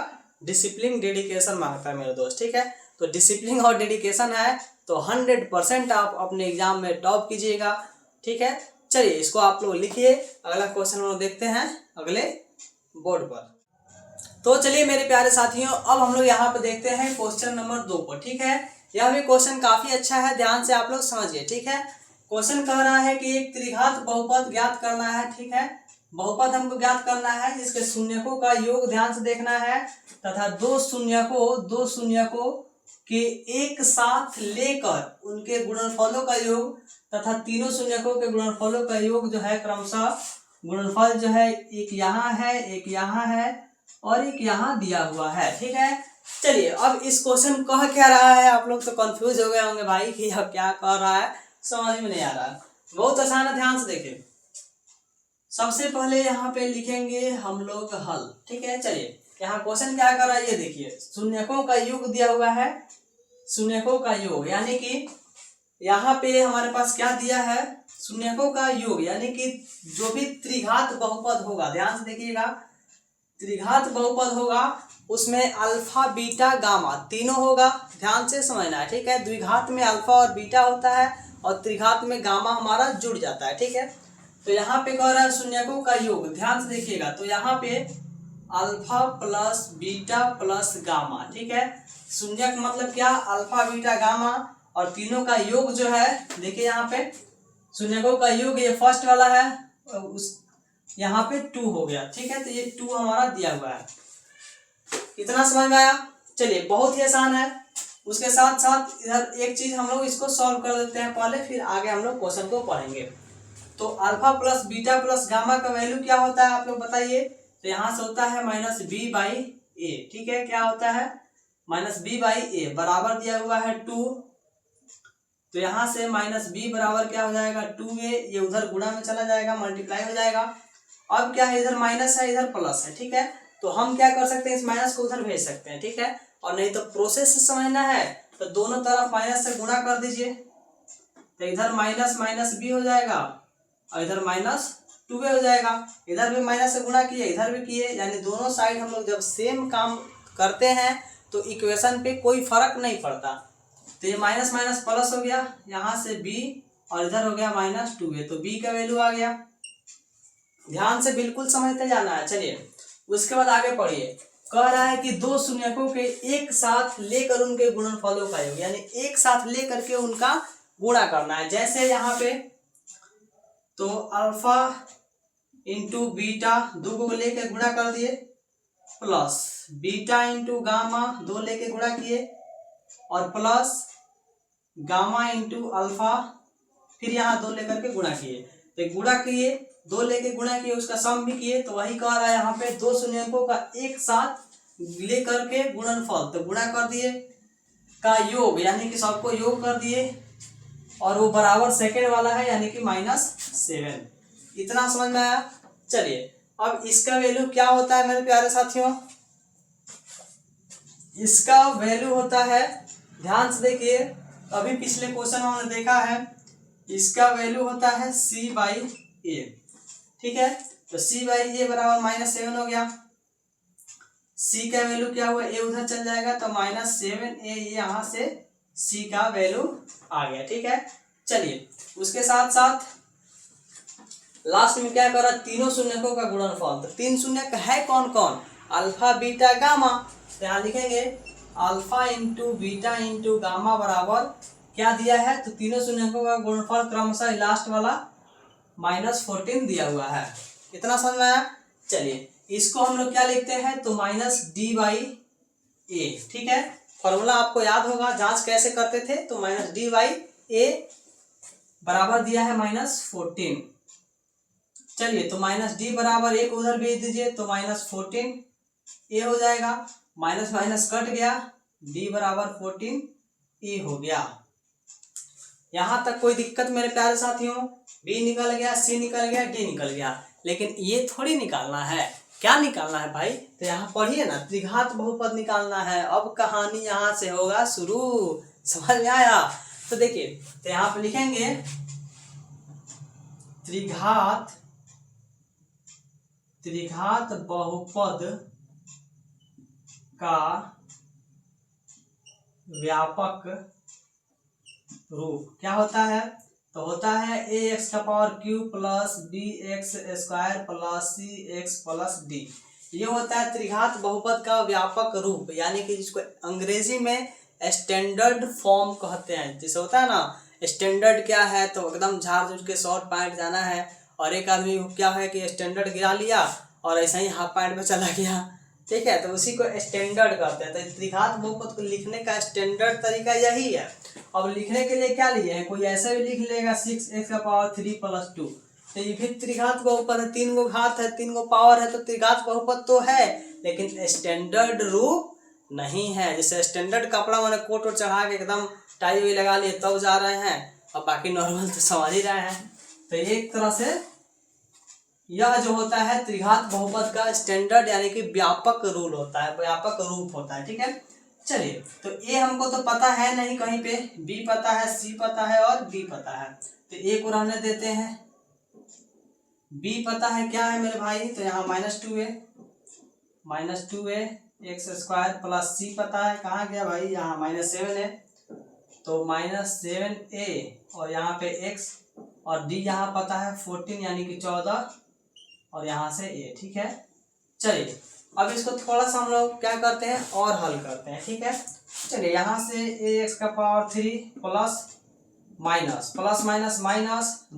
डिसिप्लिन डेडिकेशन मांगता है मेरे दोस्त। ठीक है, तो डिसिप्लिन और डेडिकेशन है तो 100% आप अपने एग्जाम में टॉप कीजिएगा। ठीक है, चलिए इसको आप लोग लिखिए। अगला क्वेश्चन हम लोग देखते हैं अगले बोर्ड पर। तो चलिए मेरे प्यारे साथियों, अब हम लोग यहाँ पे देखते हैं क्वेश्चन नंबर 2 पर। ठीक है, यह भी क्वेश्चन काफी अच्छा है, ध्यान से आप लोग समझिए। ठीक है, क्वेश्चन कह रहा है कि एक त्रिघात बहुपद ज्ञात करना है। ठीक है, बहुपद हमको ज्ञात करना है, जिसके शून्यकों का योग ध्यान से देखना है तथा दो शून्यकों के एक साथ लेकर उनके गुणनफलों का योग तथा तीनों शून्यकों के गुणनफलों का योग जो है क्रमशः गुणनफल जो है एक यहाँ है, एक यहाँ है और एक यहाँ दिया हुआ है। ठीक है, चलिए अब इस क्वेश्चन कह क्या रहा है, आप लोग तो कंफ्यूज हो गए होंगे भाई कि अब क्या कह रहा है, समझ में नहीं आ रहा है। बहुत आसान है, ध्यान से देखिए। सबसे पहले यहाँ पे लिखेंगे हम लोग हल। ठीक है, चलिए यहाँ क्वेश्चन क्या कर रहा है ये देखिए। शून्यकों का योग दिया हुआ है, शून्यकों का योग यानी कि यहाँ पे हमारे पास क्या दिया है, शून्यकों का योग यानी कि जो भी त्रिघात बहुपद होगा, ध्यान से देखिएगा, त्रिघात बहुपद होगा उसमें अल्फा बीटा गामा तीनों होगा, ध्यान से समझना है। ठीक है, द्विघात में अल्फा और बीटा होता है और त्रिघात में गामा हमारा जुड़ जाता है। ठीक है, तो यहाँ पे कह रहा है शून्यकों का योग, ध्यान से देखिएगा, तो यहाँ पे alpha plus beta plus gamma. ठीक है, शून्यक मतलब क्या, अल्फा बीटा गामा, और तीनों का योग जो है देखिए यहाँ पे शून्यकों का योग ये फर्स्ट वाला है, उस यहाँ पे 2 हो गया। ठीक है, तो ये 2 हमारा दिया हुआ है। इतना समझ में आया? चलिए बहुत ही आसान है। उसके साथ साथ इधर एक चीज हम लोग इसको सॉल्व कर देते हैं पहले, फिर आगे हम लोग क्वेश्चन को पढ़ेंगे। तो alpha plus beta plus gamma का वैल्यू क्या होता है आप लोग बताइए। तो यहाँ से होता है -b/a। ठीक है, क्या होता है -b/a बराबर दिया हुआ है 2। तो यहाँ से -b बराबर क्या हो जाएगा 2a, ये उधर गुणा में चला जाएगा, मल्टीप्लाई हो जाएगा। अब क्या है, इधर माइनस है इधर प्लस है। ठीक है, तो हम क्या कर सकते हैं, इस माइनस को उधर भेज सकते हैं। ठीक है, और नहीं तो प्रोसेस से समझना है तो दोनों तरफ माइनस से गुणा कर दीजिए, तो इधर माइनस माइनस b हो जाएगा और इधर -2a हो जाएगा। इधर भी माइनस से गुणा किए, इधर भी किए, यानी दोनों साइड हम लोग जब सेम काम करते हैं तो इक्वेशन पे कोई फर्क नहीं पड़ता। तो ये माइनस माइनस प्लस हो गया, यहाँ से b और इधर हो गया -2a, तो b का वैल्यू आ गया। ध्यान से बिल्कुल समझते जाना है। चलिए उसके बाद आगे पढ़िए। कह रहा है कि दो शून्यकों के एक साथ लेकर उनके गुणनफलों का योग, यानी एक साथ लेकर के उनका गुणा करना है। जैसे यहाँ पे तो अल्फा इंटू बीटा 2 को लेकर गुणा कर दिए, प्लस बीटा इंटू गामा 2 लेके गुणा किए, और प्लस गामा इंटू अल्फा फिर यहाँ 2 लेकर के गुणा किए। तो गुणा किए, 2 लेके गुणा किए, उसका सम भी किए। तो वही कह रहा है यहाँ पे दो शून्यकों का एक साथ लेकर के गुणनफल, तो गुणा कर दिए, का योग यानी कि सबको योग कर दिए, और वो बराबर सेकेंड वाला है यानी कि -7। इतना समझ में आया? चलिए अब इसका वैल्यू क्या होता है मेरे प्यारे साथियों, इसका वैल्यू होता है, ध्यान से देखिए, अभी पिछले क्वेश्चन में हमने देखा है, इसका वैल्यू होता है c/a। ठीक है, तो c/a बराबर -7 हो गया। c का वैल्यू क्या हुआ, a उधर चल जाएगा तो -7a, यहाँ से c का वैल्यू आ गया। ठीक है, चलिए उसके साथ साथ लास्ट में क्या करा, तीनों शून्यकों का गुणनफल। तो 3 शून्यक है कौन कौन, अल्फा बीटा गामा। तो यहाँ लिखेंगे alpha into beta into gamma बराबर क्या दिया है, तो तीनों शून्यकों का गुणनफल क्रमशः लास्ट वाला -14 दिया हुआ है। इतना समझ में आया? चलिए इसको हम लोग क्या लिखते हैं, तो -d/a। ठीक है, फॉर्मूला आपको याद होगा, जांच कैसे करते थे, तो -d/a बराबर दिया है -14। चलिए तो -d बराबर 1 उधर भेज दीजिए, तो -14a हो जाएगा, माइनस माइनस कट गया, d बराबर 14a हो गया। यहाँ तक कोई दिक्कत मेरे प्यारे साथियों, b निकल गया, c निकल गया, d निकल गया, लेकिन ये थोड़ी निकालना है। क्या निकालना है भाई, तो यहाँ पढ़िए ना, त्रिघात बहुपद निकालना है। अब कहानी यहाँ से होगा शुरू, समझ में आया? तो देखिए, तो यहाँ पे लिखेंगे त्रिघात बहुपद का व्यापक रूप क्या होता है? तो होता है ax³ plus bx² plus cx plus d। ये होता है त्रिघात बहुपद का व्यापक रूप, यानी कि जिसको अंग्रेजी में स्टैंडर्ड फॉर्म कहते हैं। जैसे होता है ना, स्टैंडर्ड क्या है, तो एकदम झाड़ झूठ के शॉर्ट पैंट जाना है, और एक आदमी क्या है कि स्टैंडर्ड गिरा लिया और ऐसा ही हाफ पैंट में चला गया, ठीक है, तो उसी को स्टैंडर्ड कहते हैं। तो त्रिघात बहुपद को लिखने का स्टैंडर्ड तरीका यही है। अब लिखने के लिए क्या लिए हैं, कोई ऐसे भी लिख लेगा 6x³ प्लस 2, तो ये भी त्रिघात बहुपद है, 3 गो घात है, 3 गो पावर है, तो त्रिघात बहुपद तो है, लेकिन स्टैंडर्ड रूप नहीं है। जैसे स्टैंडर्ड कपड़ा मैंने कोट वोट चढ़ा के एकदम टाई भी लगा लिए तब जा रहे हैं, और बाकी नॉर्मल तो समझ ही रहे हैं। तो एक तरह से यह जो होता है त्रिघात बहुपद का स्टैंडर्ड यानी कि व्यापक रूल होता है, व्यापक रूप होता है, ठीक है। चलिए, तो ए हमको तो पता है नहीं कहीं पे, बी पता है, सी पता है और डी पता है, तो ए को रहने देते हैं। बी पता है क्या है मेरे भाई, तो यहाँ -2a x² प्लस सी पता है, कहाँ गया भाई, यहाँ -7 है, तो -7a और यहाँ पे x, और डी यहाँ पता है 14 यानी कि 14, और यहाँ से a, ठीक है। चलिए, अब इसको थोड़ा सा हम लोग क्या करते हैं और हल करते हैं, ठीक है। चलिए, यहाँ से ax³ प्लस माइनस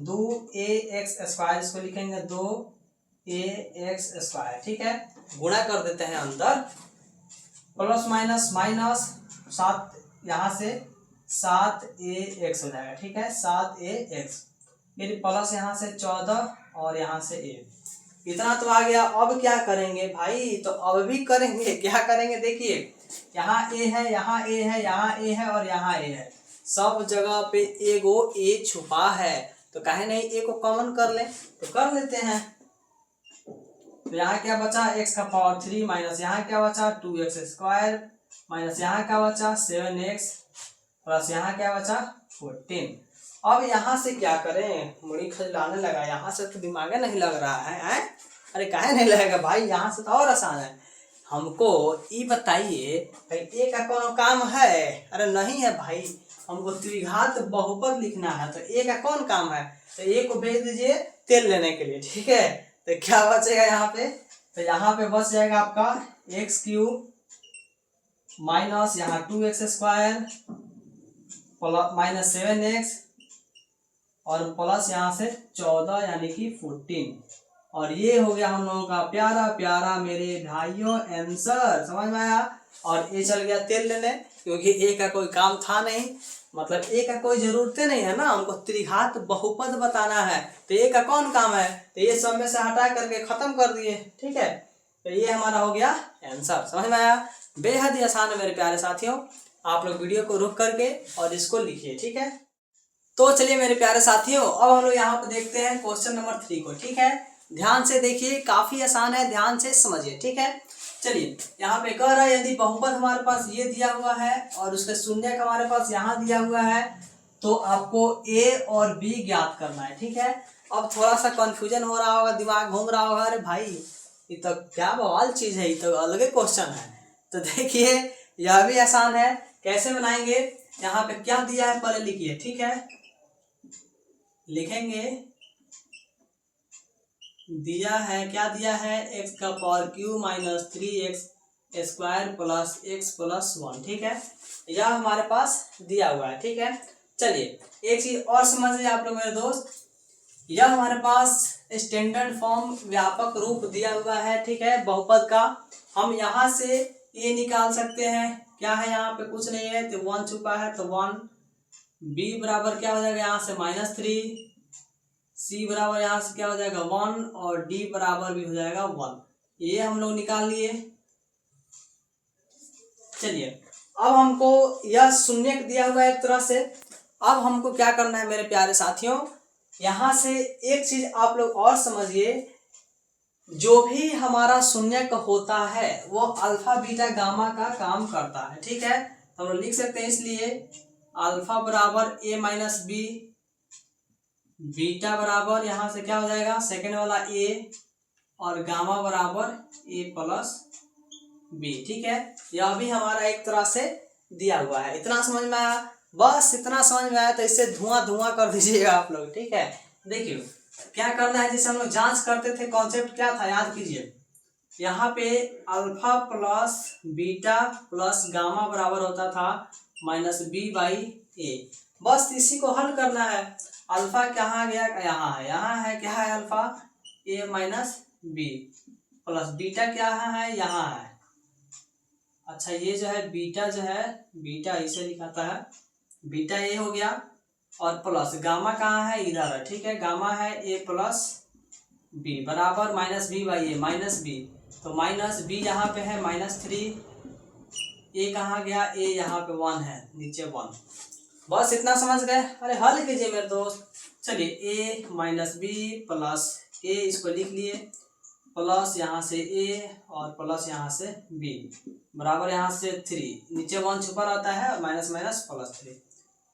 2ax², इसको लिखेंगे 2ax², ठीक है। गुणा कर देते हैं अंदर, प्लस माइनस 7, यहाँ से 7ax हो जाएगा, ठीक है, 7ax, फिर प्लस यहाँ से 14 और यहाँ से a, इतना तो आ गया। अब क्या करेंगे भाई, तो अब भी करेंगे, क्या करेंगे, देखिए यहाँ a है, यहाँ a है, यहाँ a है और यहाँ a है, सब जगह पे एगो a छुपा है, तो काहे नहीं a को कॉमन कर लें, तो कर लेते हैं। तो यहाँ क्या बचा x³ माइनस यहाँ क्या बचा 2x² माइनस यहाँ क्या बचा 7x प्लस यहाँ क्या बचा 14। अब यहाँ से क्या करें, मुड़ी खजलाने लगा, यहाँ से तो दिमाग नहीं लग रहा है, अरे काहे नहीं लगेगा भाई, यहाँ से तो और आसान है। हमको ये बताइए भाई ए का कौन काम है, अरे नहीं है भाई, हमको त्रिघात बहुपद लिखना है, तो ए का कौन काम है, तो ए को भेज दीजिए तेल लेने के लिए, ठीक है। तो क्या बचेगा यहाँ पे, तो यहाँ पे बच जाएगा आपका x³ माइनस यहाँ 2x² प्लस माइनस 7x और प्लस यहाँ से 14 यानी कि 14, और ये हो गया हम लोगों का प्यारा प्यारा मेरे भाइयों आंसर, समझ में आया। और ये चल गया तेल लेने, क्योंकि ए का कोई काम था नहीं, मतलब ए का कोई जरूरत नहीं है ना, हमको त्रिघात बहुपद बताना है, तो ए का कौन काम है, तो ये सब में से हटा करके खत्म कर दिए, ठीक है। तो ये हमारा हो गया आंसर, समझ में आया। बेहद ही आसान है मेरे प्यारे साथियों, आप लोग वीडियो को रुक करके और इसको लिखिए, ठीक है। तो चलिए मेरे प्यारे साथियों, अब हम लोग यहाँ पे देखते हैं क्वेश्चन नंबर 3 को, ठीक है। ध्यान से देखिए, काफी आसान है, ध्यान से समझिए, ठीक है। चलिए, यहाँ पे कह रहा है यदि बहुपद हमारे पास ये दिया हुआ है और उसके शून्यक हमारे पास यहाँ दिया हुआ है, तो आपको a और b ज्ञात करना है, ठीक है। अब थोड़ा सा कंफ्यूजन हो रहा होगा, दिमाग घूम रहा होगा, अरे भाई ये तो क्या बवाल चीज है, ये तो अलग क्वेश्चन है। तो देखिए, यह भी आसान है, कैसे बनाएंगे, यहाँ पे क्या दिया है पहले लिखिए, ठीक है। लिखेंगे, दिया है, क्या दिया है, x³ minus 3x² plus x plus 1, ठीक है, यह हमारे पास दिया हुआ है, ठीक है। चलिए, एक चीज और समझिए आप लोग मेरे दोस्त, यह हमारे पास स्टैंडर्ड फॉर्म व्यापक रूप दिया हुआ है, ठीक है, बहुपद का। हम यहाँ से ये निकाल सकते हैं, क्या है, यहाँ पे कुछ नहीं है, तो 1 छुपा है, तो 1, b बराबर क्या हो जाएगा यहाँ से -3, c बराबर यहाँ से क्या हो जाएगा 1, और d बराबर भी हो जाएगा 1, ये हम लोग निकाल लिए। चलिए, अब हमको यह शून्यक दिया हुआ है एक तरह से, अब हमको क्या करना है मेरे प्यारे साथियों, यहाँ से एक चीज आप लोग और समझिए, जो भी हमारा शून्यक होता है वो अल्फा बीटा गामा का काम करता है, ठीक है। हम लोग लिख सकते हैं इसलिए अल्फा बराबर ए माइनस बी, बीटा बराबर यहाँ से क्या हो जाएगा सेकेंड वाला ए, और गामा बराबर ए प्लस बी। ठीक है, यह भी हमारा एक तरह से दिया हुआ है। इतना समझ में आया? बस इतना समझ में आया तो इससे धुआं धुआं कर दीजिएगा आप लोग। ठीक है, देखिए क्या करना है, जैसे हम लोग जांच करते थे कॉन्सेप्ट क्या था याद कीजिए। यहाँ पे alpha plus beta plus gamma बराबर होता था माइनस बी बाई ए। बस इसी को हल करना है। अल्फा कहाँ गया, यहाँ है, यहाँ है, क्या है अल्फा ए माइनस बी, प्लस बीटा क्या है, यहाँ है। अच्छा ये जो है बीटा जो है, बीटा इसे लिखाता है, बीटा ए हो गया, और प्लस गामा कहाँ है, इधर है। ठीक है, गामा है ए प्लस बी बराबर minus B by A, minus B, तो माइनस बी यहाँ पे है -3, ए कहाँ गया, ए यहाँ पे 1 है, नीचे 1। बस इतना समझ गए? अरे हल कीजिए मेरे दोस्त। चलिए ए माइनस बी प्लस ए, इसको लिख लिए, प्लस यहाँ से ए और प्लस यहाँ से बी बराबर यहाँ से 3, नीचे 1 छुपा रहता है, और माइनस माइनस प्लस 3,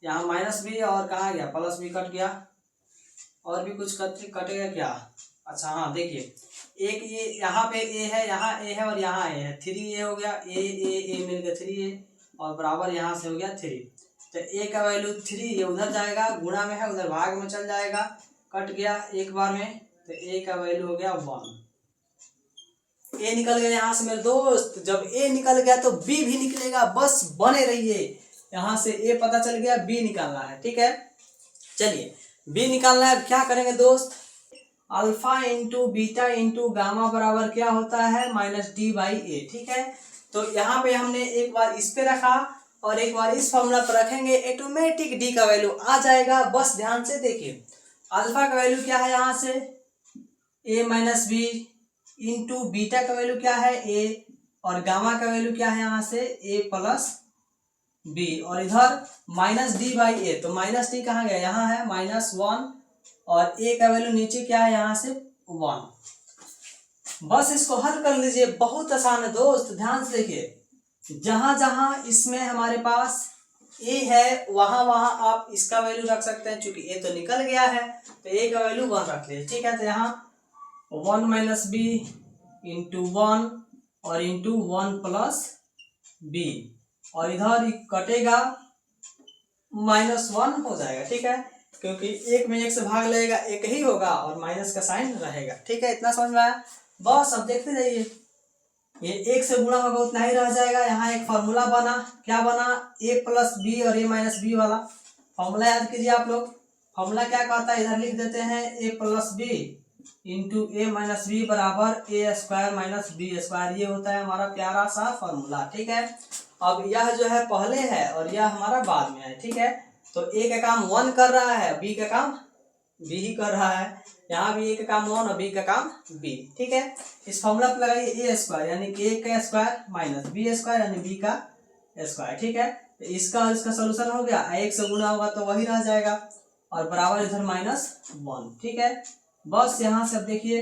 यहाँ माइनस बी और कहाँ गया प्लस बी कट गया, और भी कुछ कटेगा क्या। अच्छा हाँ देखिए, एक ये यहाँ पे ए है, यहाँ ए है, और यहाँ ए है, 3 ए हो गया, ए मिल गया 3 ए, और बराबर यहाँ से हो गया 3। तो ए का वैल्यू 3, ये उधर जाएगा, गुणा में है उधर भाग में चल जाएगा, कट गया एक बार में, तो ए का वैल्यू हो गया 1। ए निकल गया यहाँ से मेरे दोस्त। जब ए निकल गया तो बी भी निकलेगा, बस बने रहिए। यहाँ से ए पता चल गया, बी निकालना है। ठीक है, चलिए बी निकालना है। क्या करेंगे दोस्त, alpha into beta into gamma बराबर क्या होता है -d बाई ए। ठीक है, तो यहाँ पे हमने एक बार इस पे रखा और एक बार इस फॉर्मूला पर रखेंगे, ऑटोमेटिक डी का वैल्यू आ जाएगा। बस ध्यान से देखिए, अल्फा का वैल्यू क्या है, यहाँ से ए माइनस बी, इंटू बीटा का वैल्यू क्या है ए, और गामा का वैल्यू क्या है यहाँ से ए प्लस बी, और इधर -d बाई ए, तो -d कहाँ गया, यहाँ है -1, और ए का वैल्यू नीचे क्या है यहाँ से 1। बस इसको हल कर लीजिए, बहुत आसान है दोस्त। ध्यान से देखिए, जहां जहां इसमें हमारे पास ए है वहां वहां आप इसका वैल्यू रख सकते हैं। चूंकि ए तो निकल गया है तो ए का वैल्यू 1 रख लीजिए। ठीक है, तो यहाँ 1 माइनस बी इंटू 1 और इंटू 1 प्लस बी, और इधर कटेगा -1 हो जाएगा। ठीक है, क्योंकि एक में एक से भाग लगेगा, एक ही होगा, और माइनस का साइन रहेगा। ठीक है, इतना समझ में आया? बस अब देखते जाइए, ये एक से गुणा होगा उतना ही रह जाएगा। यहाँ एक फार्मूला बना, क्या बना, ए प्लस बी और ए माइनस बी वाला फार्मूला याद कीजिए आप लोग। फार्मूला क्या कहता है, इधर लिख देते हैं, ए प्लस बी इंटू ए माइनस बी बराबर ए स्क्वायर माइनस बी स्क्वायर। ये होता है हमारा प्यारा सा फार्मूला। ठीक है, अब यह जो है पहले है और यह हमारा बाद में है। ठीक है, तो ए का काम 1 कर रहा है, बी का काम बी ही कर रहा है। यहाँ भी ए का काम 1 और बी का काम बी। ठीक है, इस फॉर्मूला पर लगाइए ए स्क्वायर यानी कि ए का स्क्वायर माइनस बी स्क्वायर यानी बी का स्क्वायर। ठीक है, तो इसका सोल्यूशन हो गया, एक से गुणा होगा तो वही रह जाएगा, और बराबर इधर -1। ठीक है, बस यहाँ से अब देखिए,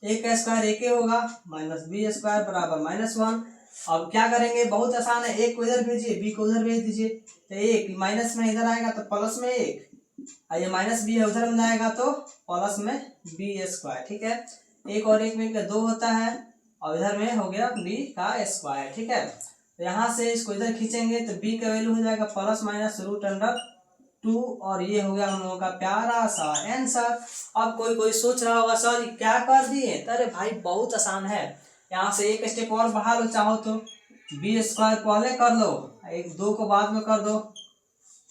ए का स्क्वायर एक होगा, माइनस बी स्क्वायर बराबर -1। अब क्या करेंगे, बहुत आसान है, एक को इधर भेजिए, बी को उधर भेज दीजिए, तो एक माइनस में इधर आएगा तो प्लस में 1, और ये माइनस बी है उधर में आएगा तो प्लस में बी स्क्वायर। ठीक है, एक और एक में 2 होता है, और इधर में हो गया बी का स्क्वायर। ठीक है, तो यहाँ से इसको इधर खींचेंगे तो बी का वैल्यू हो जाएगा ±√2, और ये हो गया हम लोगों का प्यारा सा आंसर। अब कोई सोच रहा होगा सर क्या कर दिए, अरे भाई बहुत आसान है। यहाँ से एक स्टेप और बढ़ा लो, चाहो तो बी स्क्वायर पहले कर लो, 2 को बाद में कर दो।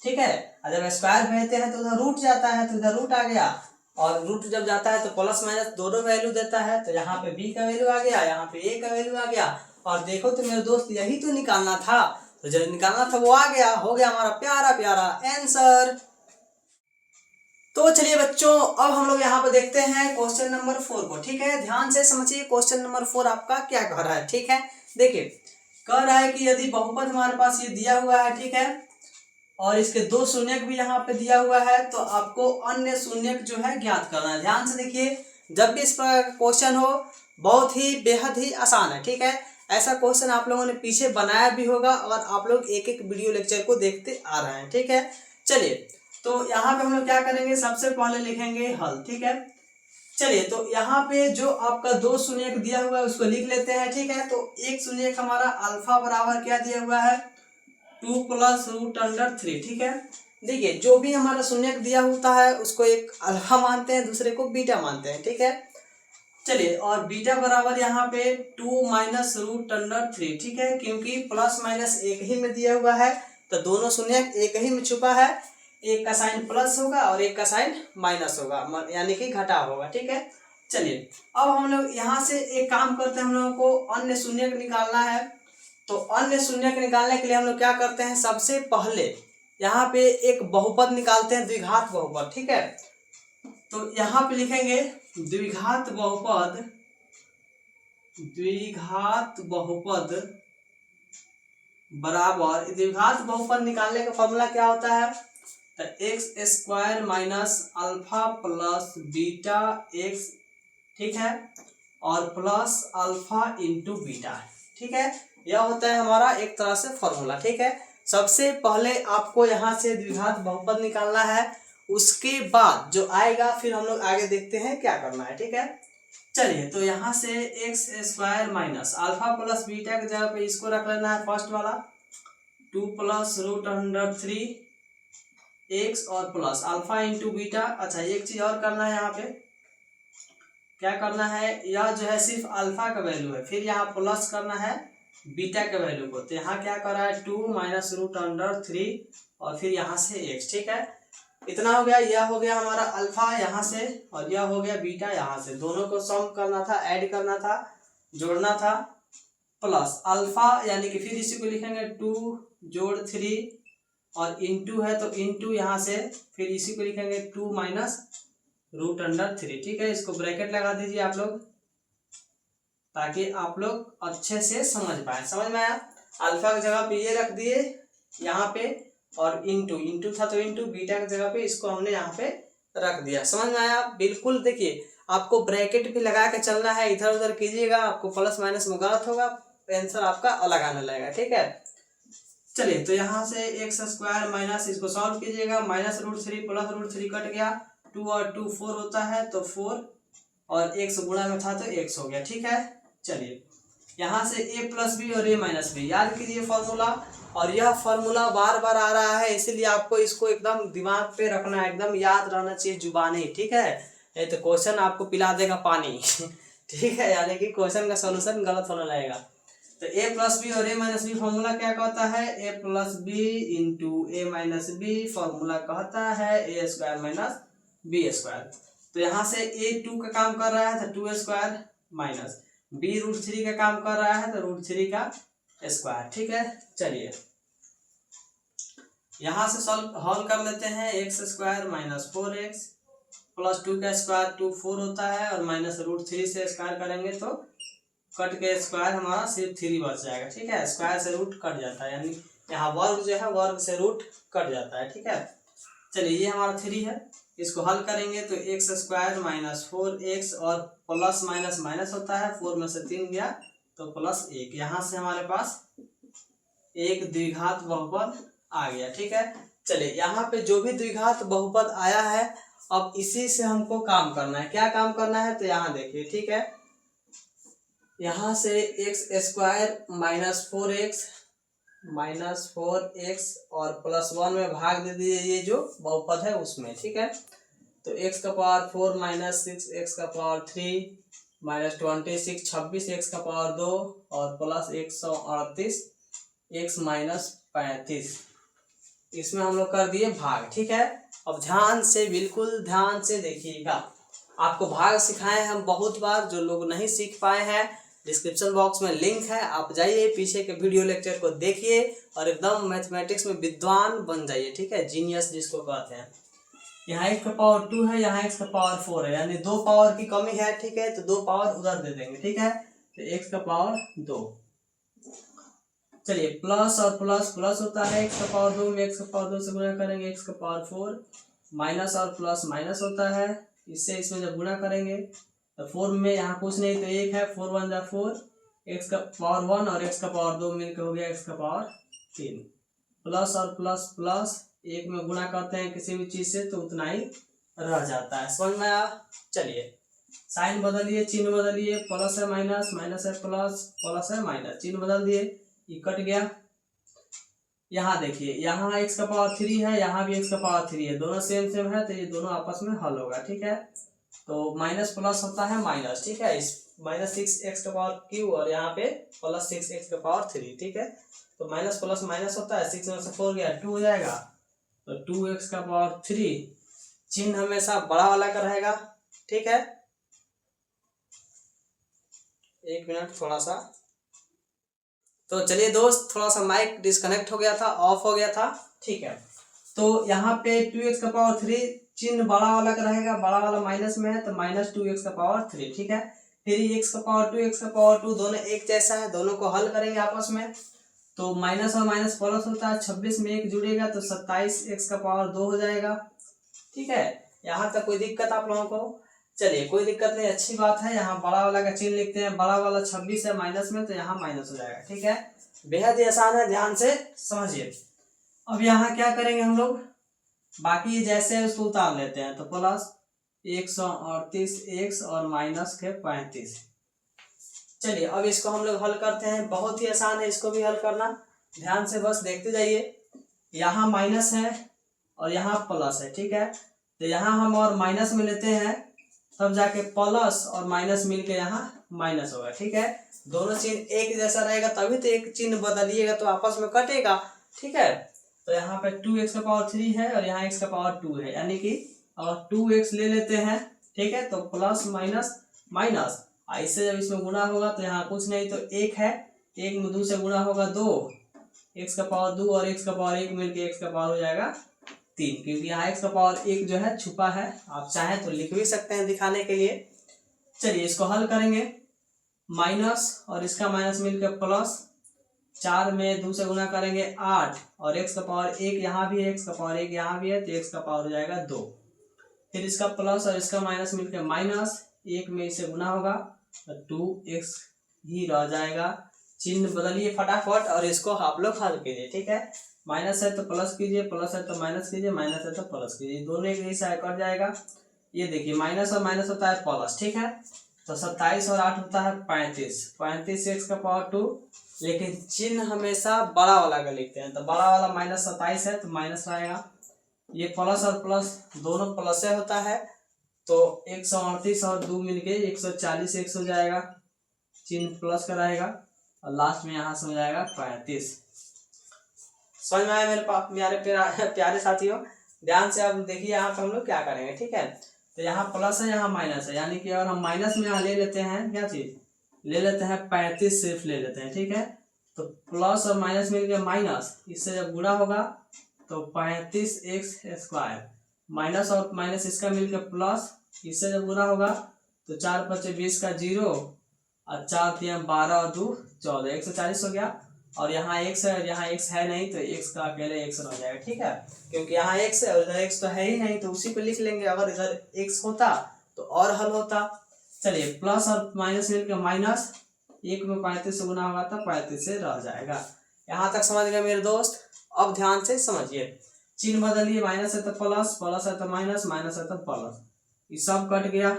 ठीक है, और जब स्क्वायर भेजते हैं तो उधर रूट जाता है, तो इधर रूट आ गया, और रूट जब जाता है तो प्लस माइनस दोनों वैल्यू देता है, तो यहाँ पे बी का वैल्यू आ गया, यहाँ पे ए का वैल्यू आ गया। और देखो तो मेरे दोस्त यही तो निकालना था, तो जो निकालना था वो आ गया, हो गया हमारा प्यारा प्यारा आंसर। तो चलिए बच्चों, अब हम लोग यहाँ पर देखते हैं क्वेश्चन नंबर 4 को। ठीक है, ध्यान से समझिए क्वेश्चन नंबर 4 आपका क्या कह रहा है। ठीक है, देखिए कह रहा है कि यदि बहुपद हमारे पास ये दिया हुआ है, ठीक है, और इसके 2 शून्यक भी यहाँ पे दिया हुआ है, तो आपको अन्य शून्यक जो है ज्ञात करना है। ध्यान से देखिए, जब भी इस प्रकार का क्वेश्चन हो बहुत ही बेहद ही आसान है। ठीक है, ऐसा क्वेश्चन आप लोगों ने पीछे बनाया भी होगा और आप लोग एक एक वीडियो लेक्चर को देखते आ रहे हैं, ठीक है। चलिए, तो यहाँ पे हम लोग क्या करेंगे, सबसे पहले लिखेंगे हल, ठीक है। चलिए, तो यहाँ पे जो आपका दो शून्यक दिया हुआ है उसको लिख लेते हैं, ठीक है। तो एक शून्यक हमारा अल्फा बराबर क्या दिया हुआ है, 2 + √3, ठीक है। देखिए, जो भी हमारा शून्यक दिया होता है उसको एक अल्फा मानते हैं, दूसरे को बीटा मानते हैं, ठीक है। चलिए, और बीटा बराबर यहाँ पे 2 - √3, ठीक है, क्योंकि प्लस माइनस एक ही में दिया हुआ है तो दोनों शून्यक एक ही में छुपा है। एक का साइन प्लस होगा और एक का साइन माइनस होगा, यानी कि घटा होगा, ठीक है। चलिए, अब हम लोग यहाँ से एक काम करते हैं, हम लोगों को अन्य शून्यक निकालना है। तो अन्य शून्यक निकालने के लिए हम लोग क्या करते हैं, सबसे पहले यहाँ पे एक बहुपद निकालते हैं, द्विघात बहुपद, ठीक है। तो यहाँ पे लिखेंगे द्विघात बहुपद बराबर, द्विघात बहुपद निकालने का फॉर्मूला क्या होता है, तो x² - alpha plus beta x, ठीक है, और प्लस अल्फा इंटू बीटा, ठीक है। यह होता है हमारा एक तरह से फॉर्मूला, ठीक है। सबसे पहले आपको यहाँ से द्विघात बहुपद निकालना है, उसके बाद जो आएगा फिर हम लोग आगे देखते हैं क्या करना है, ठीक है। चलिए, तो यहाँ से x² - अल्फा प्लस बीटा की जगह पे इसको रख लेना है, फर्स्ट वाला 2 + √3 x और प्लस अल्फा इंटू बीटा। अच्छा, एक चीज और करना है, यहाँ पे क्या करना है, यह जो है सिर्फ अल्फा का वैल्यू है, फिर यहाँ प्लस करना है बीटा के वैल्यू को। तो यहाँ क्या कर रहा है, 2 - √3 और फिर यहाँ से x, ठीक है। इतना हो गया, यह हो गया हमारा अल्फा यहाँ से और यह हो गया बीटा यहाँ से, दोनों को सम करना था, ऐड करना था, जोड़ना था, प्लस अल्फा यानी कि फिर इसी को लिखेंगे 2 जोड़ 3 और इंटू है तो इंटू यहाँ से फिर इसी को लिखेंगे 2 - √3, ठीक है। इसको ब्रैकेट लगा दीजिए आप लोग, ताकि आप लोग अच्छे से समझ पाए। समझ में आया, अल्फा की जगह पे ये रख दिए यहाँ पे, और इंटू था तो इंटू, बीटा की जगह पे इसको हमने यहाँ पे रख दिया। समझ में आया, बिल्कुल। देखिए, आपको ब्रैकेट भी लगा के चलना है, इधर उधर कीजिएगा, आपको प्लस माइनस में गलत होगा, आंसर आपका अलग आने लगेगा, ठीक है। चलिए, तो यहाँ से x² - इसको सॉल्व कीजिएगा, -√3 प्लस √3 कट गया, 2 और 2 4 होता है तो 4 और x गुणा में था तो x हो गया, ठीक है। चलिए, यहाँ से a + b और a - b याद कीजिए फॉर्मूला, और यह फॉर्मूला बार बार आ रहा है, इसीलिए आपको इसको एकदम दिमाग पे रखना है, एकदम याद रहना चाहिए जुबानी, ठीक है। नहीं तो क्वेश्चन आपको पिला देगा पानी ठीक है, यानी कि क्वेश्चन का सॉल्यूशन गलत होने लगेगा। तो a + b और a - b फॉर्मूला क्या कहता है, a + b into a - b formula कहता है a² - b²। तो यहाँ से a 2 का काम कर रहा है तो 2² माइनस b √3 का काम कर रहा है तो √3 का स्क्वायर, ठीक है। चलिए, यहाँ से हल कर लेते हैं, x² - 4x प्लस 2 का स्क्वायर 2 4 होता है और -√3 से स्क्वायर करेंगे तो कट के स्क्वायर हमारा सिर्फ 3 बच जाएगा, ठीक है। स्क्वायर से रूट कट जाता है, यानी यहाँ वर्ग जो है वर्ग से रूट कट जाता है, ठीक है। चलिए, ये हमारा 3 है, इसको हल करेंगे तो x² - 4x और प्लस माइनस माइनस होता है, 4 में से 3 गया तो +1, यहाँ से हमारे पास एक द्विघात बहुपद आ गया, ठीक है। चलिए, यहाँ पे जो भी द्विघात बहुपद आया है, अब इसी से हमको काम करना है। क्या काम करना है, तो यहाँ देखिए, ठीक है। यहाँ से x² - 4x और +1 में भाग दे दीजिए, ये जो बहुपद है उसमें, ठीक है। तो x⁴ - 6 x⁴ -26 26 x⁴ और प्लस 138 x - 35, इसमें हम लोग कर दिए भाग, ठीक है। अब ध्यान से, बिल्कुल ध्यान से देखिएगा, आपको भाग सिखाए हम बहुत बार, जो लोग नहीं सीख पाए हैं डिस्क्रिप्शन बॉक्स में लिंक है, आप जाइए पीछे के वीडियो लेक्चर को देखिए और एकदम मैथमेटिक्स में विद्वान बन जाइए, ठीक है, जीनियस जिसको कहते हैं। यहाँ x⁴ है, यहाँ x⁴ है, यानी 2 पावर की कमी है, ठीक है, तो 2 पावर उधर दे देंगे, ठीक है। तो x⁴ 2, चलिए, प्लस और प्लस प्लस होता है, x⁴ में x⁴ से गुणा करेंगे x⁴, माइनस और प्लस माइनस होता है, इससे इसमें जब गुणा करेंगे तो 4 में यहाँ कुछ नहीं तो 1 है, 4 × 1 = 4 एक्स का पावर 1 और एक्स का पावर 2 मिलकर हो गया एक्स का पावर 3। प्लस और प्लस प्लस एक में गुणा करते हैं किसी भी चीज से तो उतना ही रह जाता है। समझ में आया? चलिए साइन बदलिए, चिन्ह बदलिए, प्लस है माइनस, माइनस है प्लस, प्लस है माइनस, चिन्ह बदल दिए, ये कट गया। यहाँ देखिए यहाँ एक्स का पावर 3 है, यहाँ भी एक्स का पावर 3 है, दोनों सेम सेम है तो ये दोनों आपस में हल होगा। ठीक है, तो माइनस प्लस होता है माइनस। ठीक है, इस माइनस 6x का पावर क्यू और यहाँ पे प्लस 6x का पावर 3। ठीक है, तो माइनस प्लस माइनस होता है, 6 में से 4 गया 2 हो जाएगा, तो 2x का पावर 3। चिन्ह हमेशा बड़ा वाला का रहेगा। ठीक है, एक मिनट थोड़ा सा, तो चलिए दोस्त थोड़ा सा माइक डिस्कनेक्ट हो गया था, ऑफ हो गया था। ठीक है, तो यहाँ पे 2x का पावर 3 चिन्ह बड़ा वाला का रहेगा, बड़ा वाला माइनस में है तो माइनस 2x का पावर 3। ठीक है, फिर x का पावर 2 x का पावर 2 दोनों एक जैसा है, दोनों को हल करेंगे आपस में तो माइनस और माइनस प्लस होता है, 26 में 1 जुड़ेगा तो 27x का पावर 2 हो जाएगा। ठीक है, यहाँ तक कोई दिक्कत आप लोगों को? चलिए कोई दिक्कत नहीं, अच्छी बात है। यहाँ बड़ा वाला का चिन्ह लिखते हैं, बड़ा वाला 26 है माइनस में तो यहाँ माइनस हो जाएगा। ठीक है, बेहद ही आसान है, ध्यान से समझिए। अब यहाँ क्या करेंगे हम लोग, बाकी जैसे उसको उतार लेते हैं तो प्लस 138x और माइनस के 35। चलिए अब इसको हम लोग हल करते हैं, बहुत ही आसान है इसको भी हल करना, ध्यान से बस देखते जाइए। यहाँ माइनस है और यहाँ प्लस है। ठीक है, तो यहाँ हम और माइनस में लेते हैं तब जाके प्लस और माइनस मिलके यहाँ माइनस होगा। ठीक है, दोनों चिन्ह एक जैसा रहेगा तभी तो एक चिन्ह बदलिएगा तो आपस में कटेगा। ठीक है, तो यहाँ पे 2x का पावर 3 है और यहाँ x का पावर 2 है, यानी कि अगर 2x ले लेते हैं, ठीक है, तो प्लस माइनस माइनस, ऐसे जब इसमें गुणा होगा तो यहाँ कुछ नहीं तो 1 है, 1 में 2 से गुणा होगा 2, x का पावर 2 और x का पावर 1 मिलके x का पावर हो जाएगा 3, क्योंकि यहाँ x का पावर 1 जो है छुपा है, आप चाहें तो लिख भी सकते हैं दिखाने के लिए। चलिए इसको हल करेंगे, माइनस और इसका माइनस मिलकर प्लस, 4 में 2 से गुणा करेंगे 8 और x का पावर 1 यहाँ भी है, x का पावर 1 यहाँ भी है तो x का पावर हो जाएगा 2। फिर इसका प्लस और इसका माइनस मिलकर माइनस, 1 में इसे गुणा होगा तो 2x ही रह जाएगा। चिन्ह बदलिए फटाफट और इसको आप लोग हल कीजिए। ठीक है, माइनस है तो प्लस कीजिए, प्लस है तो माइनस कीजिए, माइनस है तो प्लस कीजिए, दोनों एक जैसा कट जाएगा। ये देखिए माइनस और माइनस होता है प्लस। ठीक है, तो 27 और 8 होता है 35, 35x का पावर 2, लेकिन चिन्ह हमेशा बड़ा वाला का लिखते हैं, तो बड़ा वाला माइनस 27 है तो माइनस रहेगा। ये प्लस और प्लस दोनों प्लस से होता है तो 138 और 2 मिलके 140x हो जाएगा, चिन्ह प्लस का रहेगा और लास्ट में यहाँ से हो जाएगा 35। समझ में आया मेरे प्यारे साथियों? ध्यान से अब देखिए यहाँ पे हम लोग क्या करेंगे। ठीक है, तो यहाँ प्लस है यहाँ माइनस है, यानी कि अगर हम माइनस में यहाँ ले लेते हैं, क्या चीज ले लेते हैं 35 सिर्फ ले लेते हैं। ठीक है, तो प्लस और माइनस मिलकर माइनस, इससे जब गुणा होगा तो 35x², माइनस और माइनस इसका मिलकर प्लस, इससे जब गुणा होगा तो 4 × 5 = 20 का 0 और 4 × 3 = 12 और 2 = 14, 140 हो गया। और यहाँ x है और यहाँ x है नहीं तो x का अकेले x रह जाएगा। ठीक है, क्योंकि यहाँ x है और इधर x तो है ही नहीं तो उसी को लिख लेंगे, अगर इधर x होता तो और हल होता। चलिए प्लस और माइनस मिलकर माइनस, 1 में 35 से गुना होगा तो 35 से रह जाएगा। यहाँ तक समझ गए मेरे दोस्त? अब ध्यान से समझिए, चिन्ह बदलिए, माइनस है तो प्लस, प्लस है तो माइनस, माइनस है तो प्लस, ये सब कट गया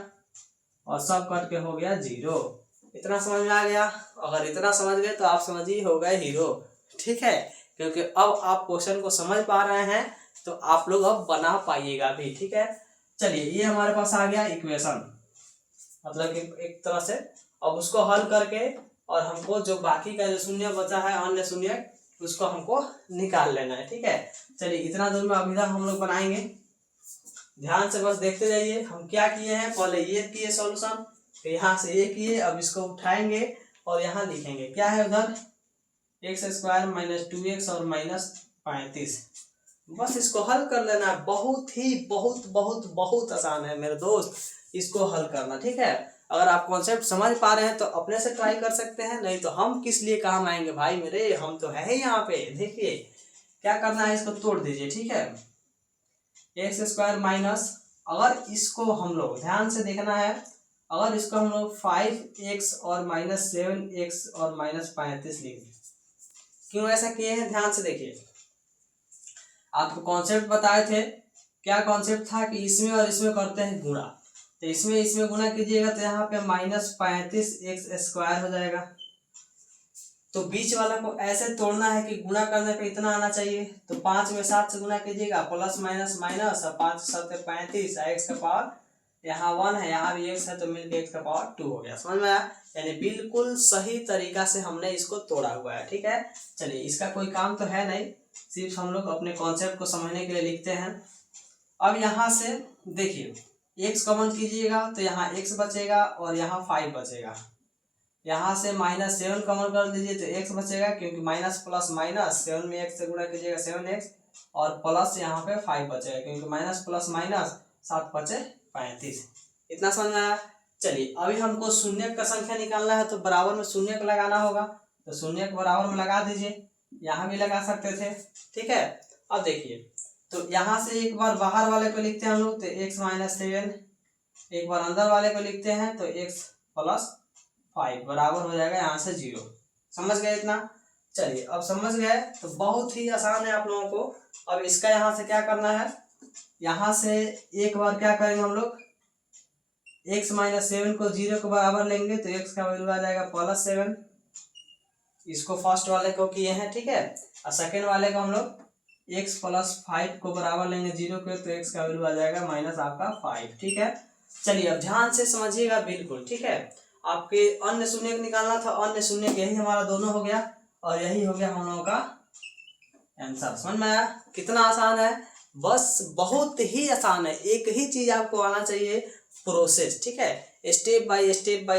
और सब कट के हो गया 0। इतना समझ में आ गया? अगर इतना समझ गए तो आप समझिए हो गए हीरो। ठीक है, क्योंकि अब आप क्वेश्चन को समझ पा रहे हैं तो आप लोग अब बना पाइएगा भी। ठीक है, चलिए ये हमारे पास आ गया इक्वेशन, मतलब कि एक तरह से अब उसको हल करके और हमको जो बाकी का जो शून्य बचा है अन्य शून्य उसको हमको निकाल लेना है। ठीक है, चलिए इतना दूर में अभी हम लोग बनाएंगे, ध्यान से बस देखते जाइए। हम क्या किए हैं, पहले ये किए सॉल्यूशन, फिर यहाँ से ये किए, अब इसको उठाएंगे और यहाँ लिखेंगे क्या है उधर x² - 2x और -35। बस इसको हल कर लेना, बहुत ही बहुत बहुत बहुत आसान है मेरे दोस्त इसको हल करना। ठीक है, अगर आप कॉन्सेप्ट समझ पा रहे हैं तो अपने से ट्राई कर सकते हैं, नहीं तो हम किस लिए काम आएंगे भाई मेरे, हम तो है ही यहाँ पे। देखिए क्या करना है, इसको तोड़ दीजिए। ठीक है, x² माइनस, अगर इसको हम लोग ध्यान से देखना है, अगर इसको हम लोग 5x और -7x और -35 लिख दें, क्यों ऐसा किए हैं ध्यान से देखिए। आपको कॉन्सेप्ट बताए थे, क्या कॉन्सेप्ट था कि इसमें और इसमें करते हैं गुणा, तो इसमें गुणा कीजिएगा तो यहाँ पे -35x² हो जाएगा। तो बीच वाला को ऐसे तोड़ना है कि गुणा करने पे इतना आना चाहिए, तो 5 में 7 से गुणा कीजिएगा, प्लस माइनस माइनस, और 5 7 35, x का पावर यहाँ 1 है, यहाँ भी x है, तो मिलकर x का पावर 2 हो गया। समझ में आया? यानी बिल्कुल सही तरीका से हमने इसको तोड़ा हुआ है। ठीक है, चलिए इसका कोई काम तो है नहीं, सिर्फ हम लोग अपने कॉन्सेप्ट को समझने के लिए लिखते हैं। अब यहाँ से देखिए x कॉमन कीजिएगा तो यहाँ x बचेगा और यहाँ 5 बचेगा। यहाँ से -7 कॉमन कर दीजिए तो x बचेगा, क्योंकि माइनस प्लस माइनस 7 में x से गुणा कीजिएगा 7x, और प्लस यहाँ पे 5 बचेगा, क्योंकि माइनस प्लस माइनस 7 बचे 35। इतना समझ में आया? चलिए अभी हमको शून्य का संख्या निकालना है, तो बराबर में शून्य लगाना होगा, तो शून्य को बराबर में लगा दीजिए, यहाँ भी लगा सकते थे। ठीक है, अब देखिए तो यहाँ से एक बार बाहर वाले को लिखते हैं हम लोग, तो x -7, एक बार अंदर वाले को लिखते हैं तो x + 5 बराबर हो जाएगा यहाँ से 0। समझ गए इतना? चलिए अब समझ गए तो बहुत ही आसान है आप लोगों को। अब इसका यहाँ से क्या करना है, यहाँ से एक बार क्या करेंगे हम लोग, x -7 को 0 के बराबर लेंगे तो x का वैल्यू आ जाएगा +7। इसको फर्स्ट वाले को किए हैं, ठीक है, और सेकेंड वाले को हम लोग x + 5 को बराबर लेंगे 0 के, तो x का वैल्यू आ जाएगा -5। ठीक है, चलिए अब ध्यान से समझिएगा बिल्कुल। ठीक है, आपके अन्य शून्य निकालना था, अन्य शून्य यही हमारा दोनों हो गया, और यही हो गया हम लोगों का आंसर। समझ में आया? कितना आसान है, बस बहुत ही आसान है। एक ही चीज आपको आना चाहिए, प्रोसेस। ठीक है, स्टेप बाय स्टेप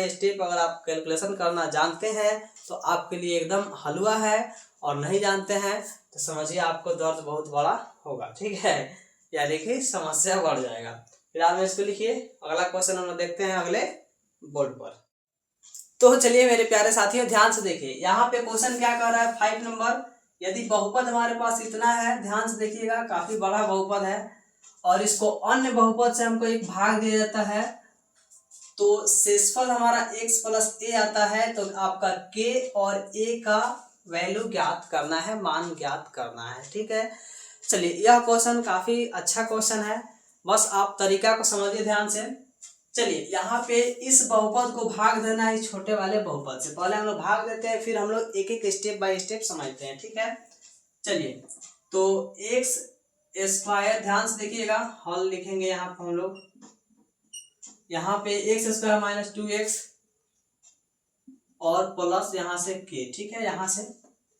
अगर आप कैलकुलेशन करना जानते हैं तो आपके लिए एकदम हलवा है, और नहीं जानते हैं तो समझिए आपको दर्द बहुत बड़ा होगा। ठीक है, यानी कि समस्या बढ़ जाएगा। फिलहाल में इसको लिखिए, अगला क्वेश्चन हम लोग देखते हैं अगले बोर्ड पर। तो चलिए मेरे प्यारे साथियों ध्यान से देखिए, यहाँ पे क्वेश्चन क्या कर रहा है, 5 नंबर। यदि बहुपद हमारे पास इतना है, ध्यान से देखिएगा, काफी बड़ा बहुपद है, और इसको अन्य बहुपद से हमको एक भाग दिया जाता है, तो शेषफल हमारा x + a आता है। तो आपका k और a का वैल्यू ज्ञात करना है, मान ज्ञात करना है। ठीक है, चलिए यह क्वेश्चन काफी अच्छा क्वेश्चन है, बस आप तरीका को समझिए ध्यान से। चलिए यहाँ पे इस बहुपद को भाग देना है छोटे वाले बहुपद से। पहले हम लोग भाग देते हैं, फिर हम लोग एक एक स्टेप बाय स्टेप समझते हैं। ठीक है, चलिए तो x², ध्यान से देखिएगा, हल लिखेंगे यहाँ पे हम लोग, यहाँ पे x² - 2x और प्लस यहाँ से k। ठीक है, यहाँ से,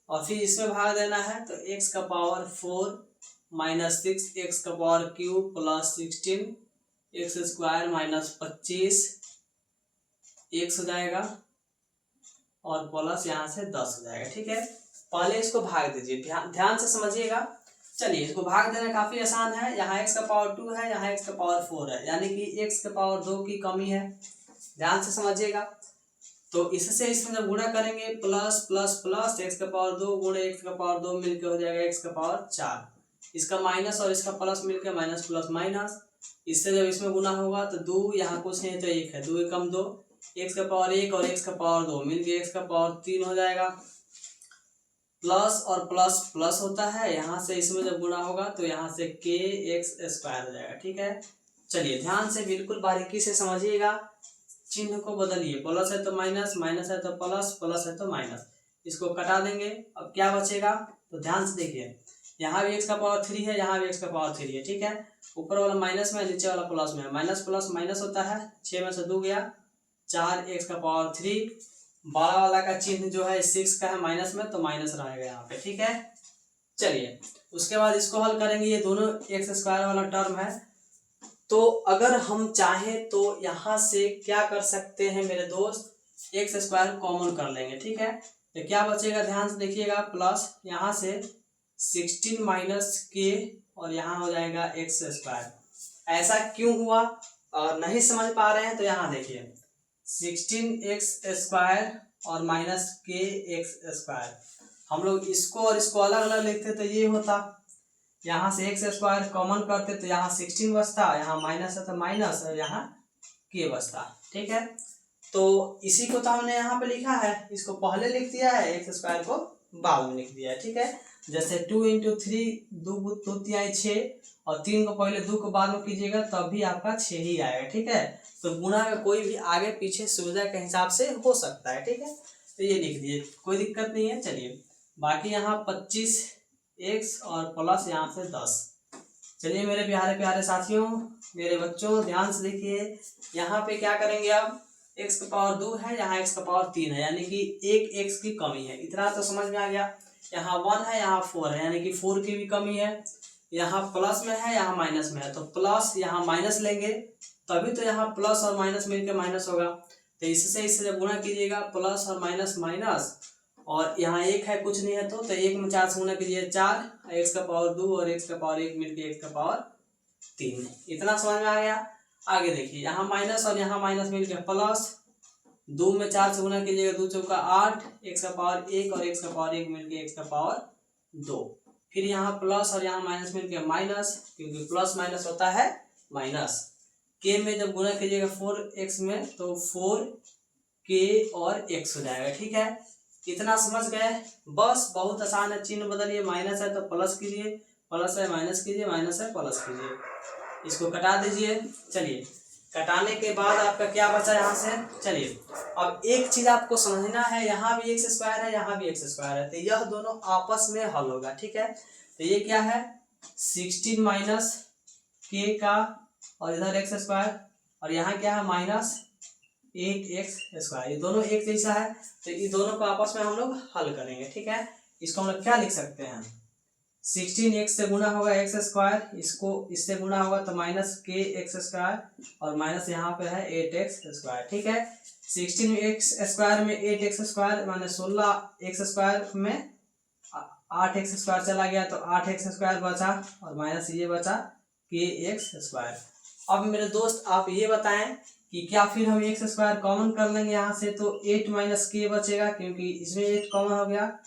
और फिर इसमें भाग देना है, तो x का पावर 4 - 6 x का पावर क्यूब + 16 x² - 25 x हो जाएगा, और प्लस यहाँ से 10 हो जाएगा। ठीक है, पहले इसको भाग दीजिए, ध्यान से समझिएगा। चलिए इसको भाग देना काफी आसान है, यहाँ x का पावर 2 है, यहाँ x का पावर 4 है, यानी कि x के पावर 2 की कमी है। ध्यान से समझिएगा, तो इससे इसमें जब गुणा करेंगे प्लस प्लस प्लस x का पावर 2 गुणे x का पावर 2 मिलकर हो जाएगा x का पावर 4। इसका माइनस और इसका प्लस मिलकर माइनस प्लस माइनस, इससे जब इसमें गुना होगा तो 2 यहाँ कुछ नहीं तो 1 है, 2 कम 2, x का पावर 1 और x का पावर 2 मिलकर x का पावर 3 हो जाएगा। प्लस और प्लस प्लस होता है, यहाँ से इसमें जब गुणा होगा तो यहाँ से kx² हो जाएगा। ठीक है, चलिए ध्यान से बिल्कुल बारीकी से समझिएगा, चिन्ह को बदलिए, प्लस है तो माइनस, माइनस है तो प्लस, प्लस है तो माइनस, इसको कटा देंगे। अब क्या बचेगा, तो ध्यान से देखिए, यहाँ भी x का पावर 3 है, यहाँ भी x का पावर 3 है। ठीक है, ऊपर वाला माइनस में, नीचे वाला प्लस में है, माइनस प्लस माइनस होता है, 6 में से 2 गया, 4x का पावर 3, बड़ा वाला का चिन्ह जो है 6 का है माइनस में, तो माइनस रहेगा यहाँ पे। ठीक है, चलिए उसके बाद इसको हल करेंगे, ये दोनों x² वाला टर्म है, तो अगर हम चाहें तो यहाँ से क्या कर सकते हैं मेरे दोस्त, x² कॉमन कर लेंगे। ठीक है, तो क्या बचेगा, ध्यान से देखिएगा, प्लस यहाँ से 16 - k और यहाँ हो जाएगा x²। ऐसा क्यों हुआ, और नहीं समझ पा रहे हैं तो यहाँ देखिए, 16x² और -kx², हम लोग इसको और इसको अलग अलग लिखते तो ये होता, यहाँ से x² कॉमन करते तो यहाँ 16 बचता, यहाँ माइनस है तो माइनस, और यहाँ के बचता। ठीक है, तो इसी को तो हमने यहाँ पे लिखा है, इसको पहले लिख दिया है, एक्स स्क्वायर को बाद में लिख दिया है। ठीक है, जैसे 2 इंटू 3 दो तिहाई 6 और 3 को पहले 2 को बाद में कीजिएगा तब भी आपका 6 ही आएगा। ठीक है, तो गुणा में कोई भी आगे पीछे सुविधा के हिसाब से हो सकता है। ठीक है, तो ये लिख दिए, कोई दिक्कत नहीं है। चलिए बाकी यहाँ 25 एक्स और प्लस यहाँ से 10। चलिए मेरे प्यारे प्यारे साथियों, मेरे बच्चों ध्यान से देखिए, यहाँ पे क्या करेंगे अब, एक्स का पावर 2 है, यहाँ एक्स का पावर 3 है, यानी कि एक एक्स की कमी है। इतना तो समझ में आ गया। यहाँ 1 है, यहाँ 4 है, यानी कि 4 की भी कमी है। यहाँ प्लस में है, यहाँ माइनस में है, तो प्लस यहाँ माइनस लेंगे तभी तो यहाँ प्लस और माइनस मिलकर माइनस होगा। तो इससे जब गुणा कीजिएगा प्लस और माइनस माइनस, और यहाँ 1 है, कुछ नहीं है, तो 1 में 4 से गुणा कीजिए 4, एक्स का पावर 2 और एक्स का पावर 1 मिलकर एक्स का पावर 3। इतना समझ में आ गया। आगे देखिए, यहाँ माइनस और यहाँ माइनस मिलकर प्लस, 2 में 4 से गुणा कीजिएगा 2 चौका 8, एक्स का पावर 1 और एक्स का पावर 1 मिलकर एक्स का पावर 2। फिर यहाँ प्लस और यहाँ माइनस मिलकर माइनस, क्योंकि प्लस माइनस होता है माइनस। के में जब गुणा कीजिएगा 4x में तो 4k और x हो जाएगा। ठीक है, इतना समझ गए। बस बहुत आसान है, चिन्ह बदलिए, माइनस है तो प्लस कीजिए, प्लस है माइनस कीजिए, माइनस है प्लस कीजिए, इसको कटा दीजिए। चलिए कटाने के बाद आपका क्या बचा यहाँ से। चलिए अब एक चीज आपको समझना है, यहाँ भी एक्स स्क्वायर है, यहाँ भी एक्स स्क्वायर है, तो यह दोनों आपस में हल होगा। ठीक है, तो ये क्या है, 16 माइनस के का और इधर एक्स स्क्वायर, और यहाँ क्या है माइनस 8x स्क्वायर, ये दोनों एक जैसा है, तो ये दोनों को आपस में हम लोग हल करेंगे। ठीक है, इसको हम लोग क्या लिख सकते हैं, 16x से गुणा होगा एक्स स्क्वायर, इसको इससे गुणा होगा तो माइनस के एक्स स्क्वायर, और माइनस यहाँ पे है 8x स्क्वायर। ठीक है, 16x स्क्वायर में 8x स्क्वायर माने 16x स्क्वायर में 8x स्क्वायर चला गया तो 8x स्क्वायर बचा, और माइनस ये बचा के एक्स स्क्वायर। अब मेरे दोस्त आप ये बताएं कि क्या फिर हम एक्स स्क्वायर कॉमन कर लेंगे यहाँ से, तो 8 माइनस के बचेगा, क्योंकि इसमें 8 कॉमन हो गया,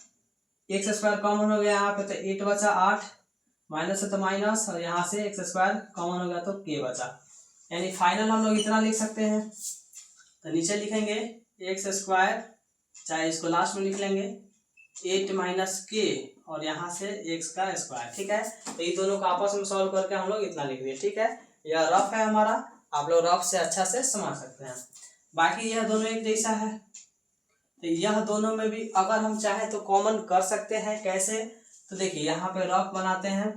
एक्स स्क्वायर कॉमन हो गया यहाँ पे, तो 8 बचा 8, माइनस है तो माइनस, और यहाँ से एक्स स्क्वायर कॉमन हो गया तो के बचा। यानी फाइनल हम लोग इतना लिख सकते हैं। तो नीचे लिखेंगे एक्स स्क्वायर, चाहे इसको लास्ट में लिख लेंगे 8 माइनस के, और यहाँ से एक्स का स्क्वायर। ठीक है, तो ये दोनों को आपस में सॉल्व करके हम लोग इतना लिख दिए। ठीक है, यह रफ है हमारा, आप लोग रफ से अच्छा से समझ सकते हैं। बाकी यह दोनों एक जैसा है, तो यह दोनों में भी अगर हम चाहें तो कॉमन कर सकते हैं। कैसे, तो देखिए यहाँ पे रफ बनाते हैं,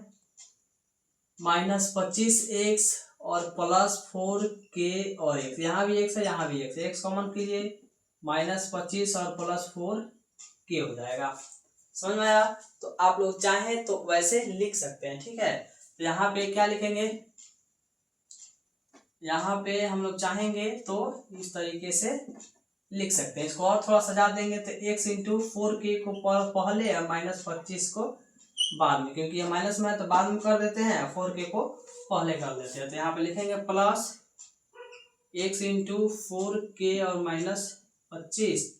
माइनस 25x और प्लस 4k और x, यहाँ भी x है, यहाँ भी x है, x कॉमन कीजिए, माइनस 25 और प्लस 4k हो जाएगा। समझ में आया, तो आप लोग चाहें तो वैसे लिख सकते हैं। ठीक है, तो यहाँ पे क्या लिखेंगे, यहाँ पे हम लोग चाहेंगे तो इस तरीके से लिख सकते हैं। इसको और थोड़ा सजा देंगे तो x इंटू 4k को पहले और माइनस 25 को बाद में, क्योंकि ये माइनस में है तो बाद में कर देते हैं, 4k को पहले कर देते हैं। तो यहाँ पे लिखेंगे प्लस x इंटू 4k और माइनस 25,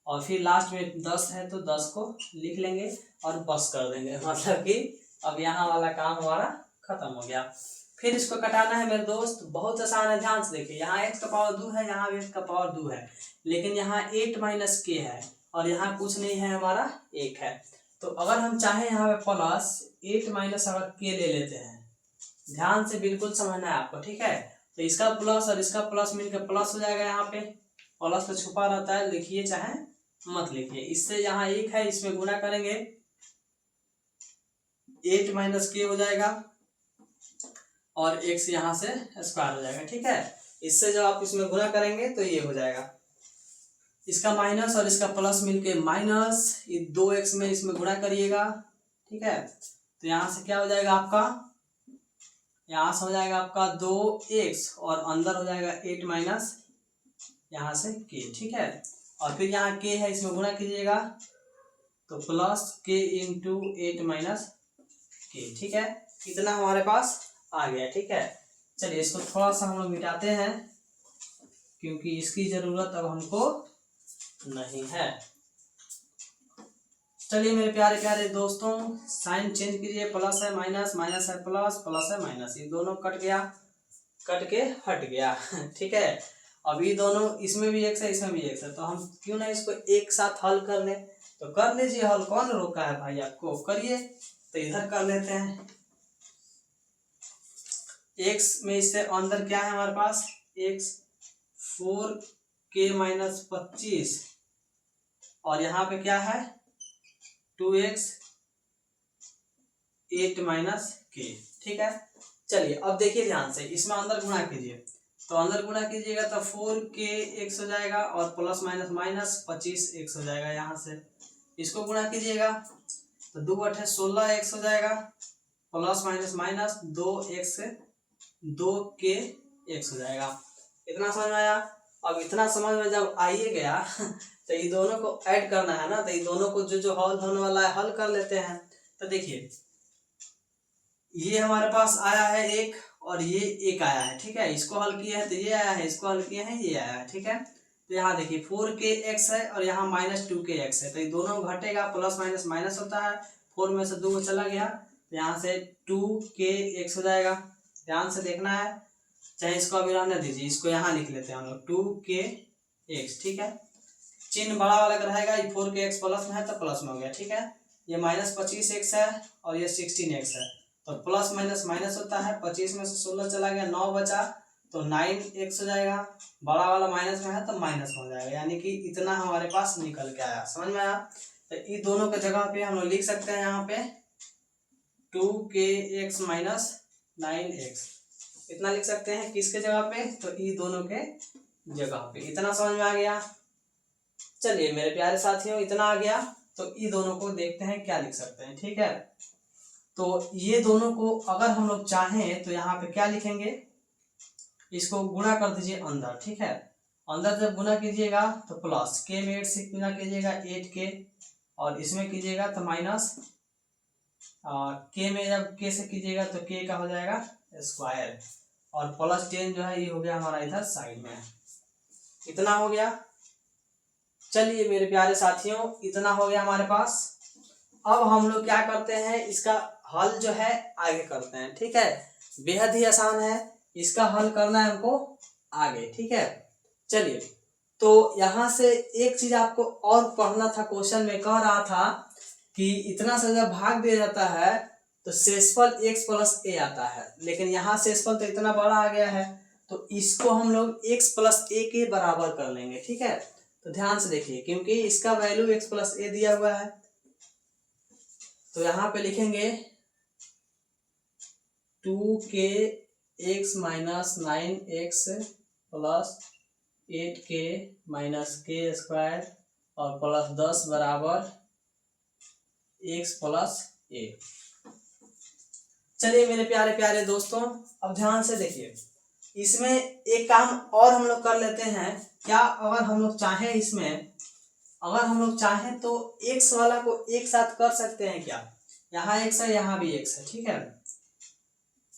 और फिर लास्ट में 10 है तो 10 को लिख लेंगे और बस कर देंगे, मतलब कि अब यहाँ वाला काम हमारा खत्म हो गया। फिर इसको कटाना है मेरे दोस्त, बहुत आसान है, ध्यान से देखिए, यहाँ x का पावर 2 है, यहाँ भी x का पावर 2 है, लेकिन यहाँ 8 माइनस के है और यहाँ कुछ नहीं है, हमारा 1 है। तो अगर हम चाहें यहाँ पे प्लस 8 माइनस अगर के ले लेते हैं, ध्यान से बिल्कुल समझना है आपको। ठीक है, तो इसका प्लस और इसका प्लस मिलकर प्लस हो जाएगा, यहाँ पे प्लस तो छुपा रहता है, लिखिए चाहे मत लिखिए। इससे यहाँ 1 है, इसमें गुणा करेंगे 8 माइनस के हो जाएगा और x यहाँ से स्क्वायर हो जाएगा। ठीक है, इससे जब आप इसमें गुणा करेंगे तो ये हो जाएगा, इसका माइनस और इसका प्लस मिलके माइनस, ये 2x में इसमें गुणा करिएगा। ठीक है, तो यहाँ से क्या हो जाएगा आपका, यहाँ से हो जाएगा आपका 2x और अंदर हो जाएगा 8 माइनस यहाँ से k। ठीक है, और फिर यहाँ k है, इसमें गुणा कीजिएगा तो plus k into 8 minus k। ठीक है, इतना हमारे पास आ गया। ठीक है, चलिए इसको थोड़ा सा हम लोग मिटाते हैं, क्योंकि इसकी जरूरत अब हमको नहीं है। चलिए मेरे प्यारे प्यारे दोस्तों, साइन चेंज कीजिए, प्लस है माइनस, माइनस है प्लस, प्लस है माइनस, ये दोनों कट गया, कट के हट गया। ठीक है, अब ये दोनों, इसमें भी x है इसमें भी x है, तो हम क्यों ना इसको एक साथ हल कर ले। तो कर लीजिए हल, कौन रोका है भाई आपको, करिए। तो इधर कर लेते हैं। x में इससे अंदर क्या है हमारे पास, x 4k माइनस 25 और यहाँ पे क्या है 2x 8 माइनस k। ठीक है, चलिए अब देखिए ध्यान से, इसमें अंदर गुणा कीजिए। तो अंदर गुणा कीजिएगा तो 4k x हो जाएगा और प्लस माइनस माइनस 25 x हो जाएगा। यहाँ से इसको गुणा कीजिएगा तो 2 8 16 x हो जाएगा, plus minus minus 2k x हो जाएगा। इतना समझ में आया। अब इतना समझ में जब आइए गया तो ये दोनों को ऐड करना है ना, तो ये दोनों को जो जो हल होने वाला है हल कर लेते हैं। तो देखिए ये हमारे पास आया है एक और ये एक आया है, ठीक है। इसको हल किया है तो ये आया है, इसको हल किया है ये आया है, ठीक है। तो यहाँ देखिए 4k x है और यहाँ माइनस 2k x है, तो ये दोनों घटेगा, प्लस माइनस माइनस होता है, 4 में से 2 चला गया, तो यहाँ से 2k x हो जाएगा। ध्यान से देखना है, चाहे इसको अभी रहने दीजिए, इसको यहाँ लिख लेते हैं हम लोग 2k x, ठीक है। चिन्ह बड़ा वाला रहेगा, ये 4k x प्लस में है तो प्लस में हो गया, ठीक है। ये माइनस 25x है और ये 16x है, तो प्लस माइनस माइनस होता है, 25 में से 16 चला गया, 9 बचा तो 9x हो जाएगा। बड़ा वाला माइनस में है तो माइनस हो जाएगा, यानी कि इतना हमारे पास निकल के आया। समझ में आया। तो इन दोनों के जगह पे हम लोग लिख सकते हैं यहाँ पे 2kx माइनस 9x, इतना लिख सकते हैं किसके जगह पे, तो ये दोनों के जगह पे। इतना समझ में आ गया। चलिए मेरे प्यारे साथियों, इतना आ गया, तो ये दोनों को देखते हैं क्या लिख सकते हैं, ठीक है। तो ये दोनों को अगर हम लोग चाहें तो यहाँ पे क्या लिखेंगे, इसको गुणा कर दीजिए अंदर, ठीक है। अंदर जब गुणा कीजिएगा तो प्लस k में 8 से गुणा कीजिएगा 8k और इसमें कीजिएगा तो माइनस k में जब k से कीजिएगा तो k का हो जाएगा स्क्वायर और प्लस 10 जो है ये हो गया हमारा इधर साइड में। इतना हो गया। चलिए मेरे प्यारे साथियों, इतना हो गया हमारे पास। अब हम लोग क्या करते हैं, इसका हल जो है आगे करते हैं, ठीक है। बेहद ही आसान है, इसका हल करना है हमको आगे, ठीक है। चलिए, तो यहाँ से एक चीज आपको और पढ़ना था, क्वेश्चन में कह रहा था कि इतना से जब भाग दिया जाता है तो शेषफल x प्लस a आता है, लेकिन यहाँ शेषफल तो इतना बड़ा आ गया है, तो इसको हम लोग x प्लस a के बराबर कर लेंगे, ठीक है। तो ध्यान से देखिए, क्योंकि इसका वैल्यू x प्लस a दिया हुआ है, तो यहाँ पे लिखेंगे 2kx minus 9x plus 8k minus k square और प्लस 10 बराबर x प्लस a। चलिए मेरे प्यारे प्यारे दोस्तों, अब ध्यान से देखिए, इसमें एक काम और हम लोग कर लेते हैं। क्या, अगर हम लोग चाहें, इसमें अगर हम लोग चाहें तो x वाला को एक साथ कर सकते हैं क्या, यहाँ x है यहाँ भी x है, ठीक है।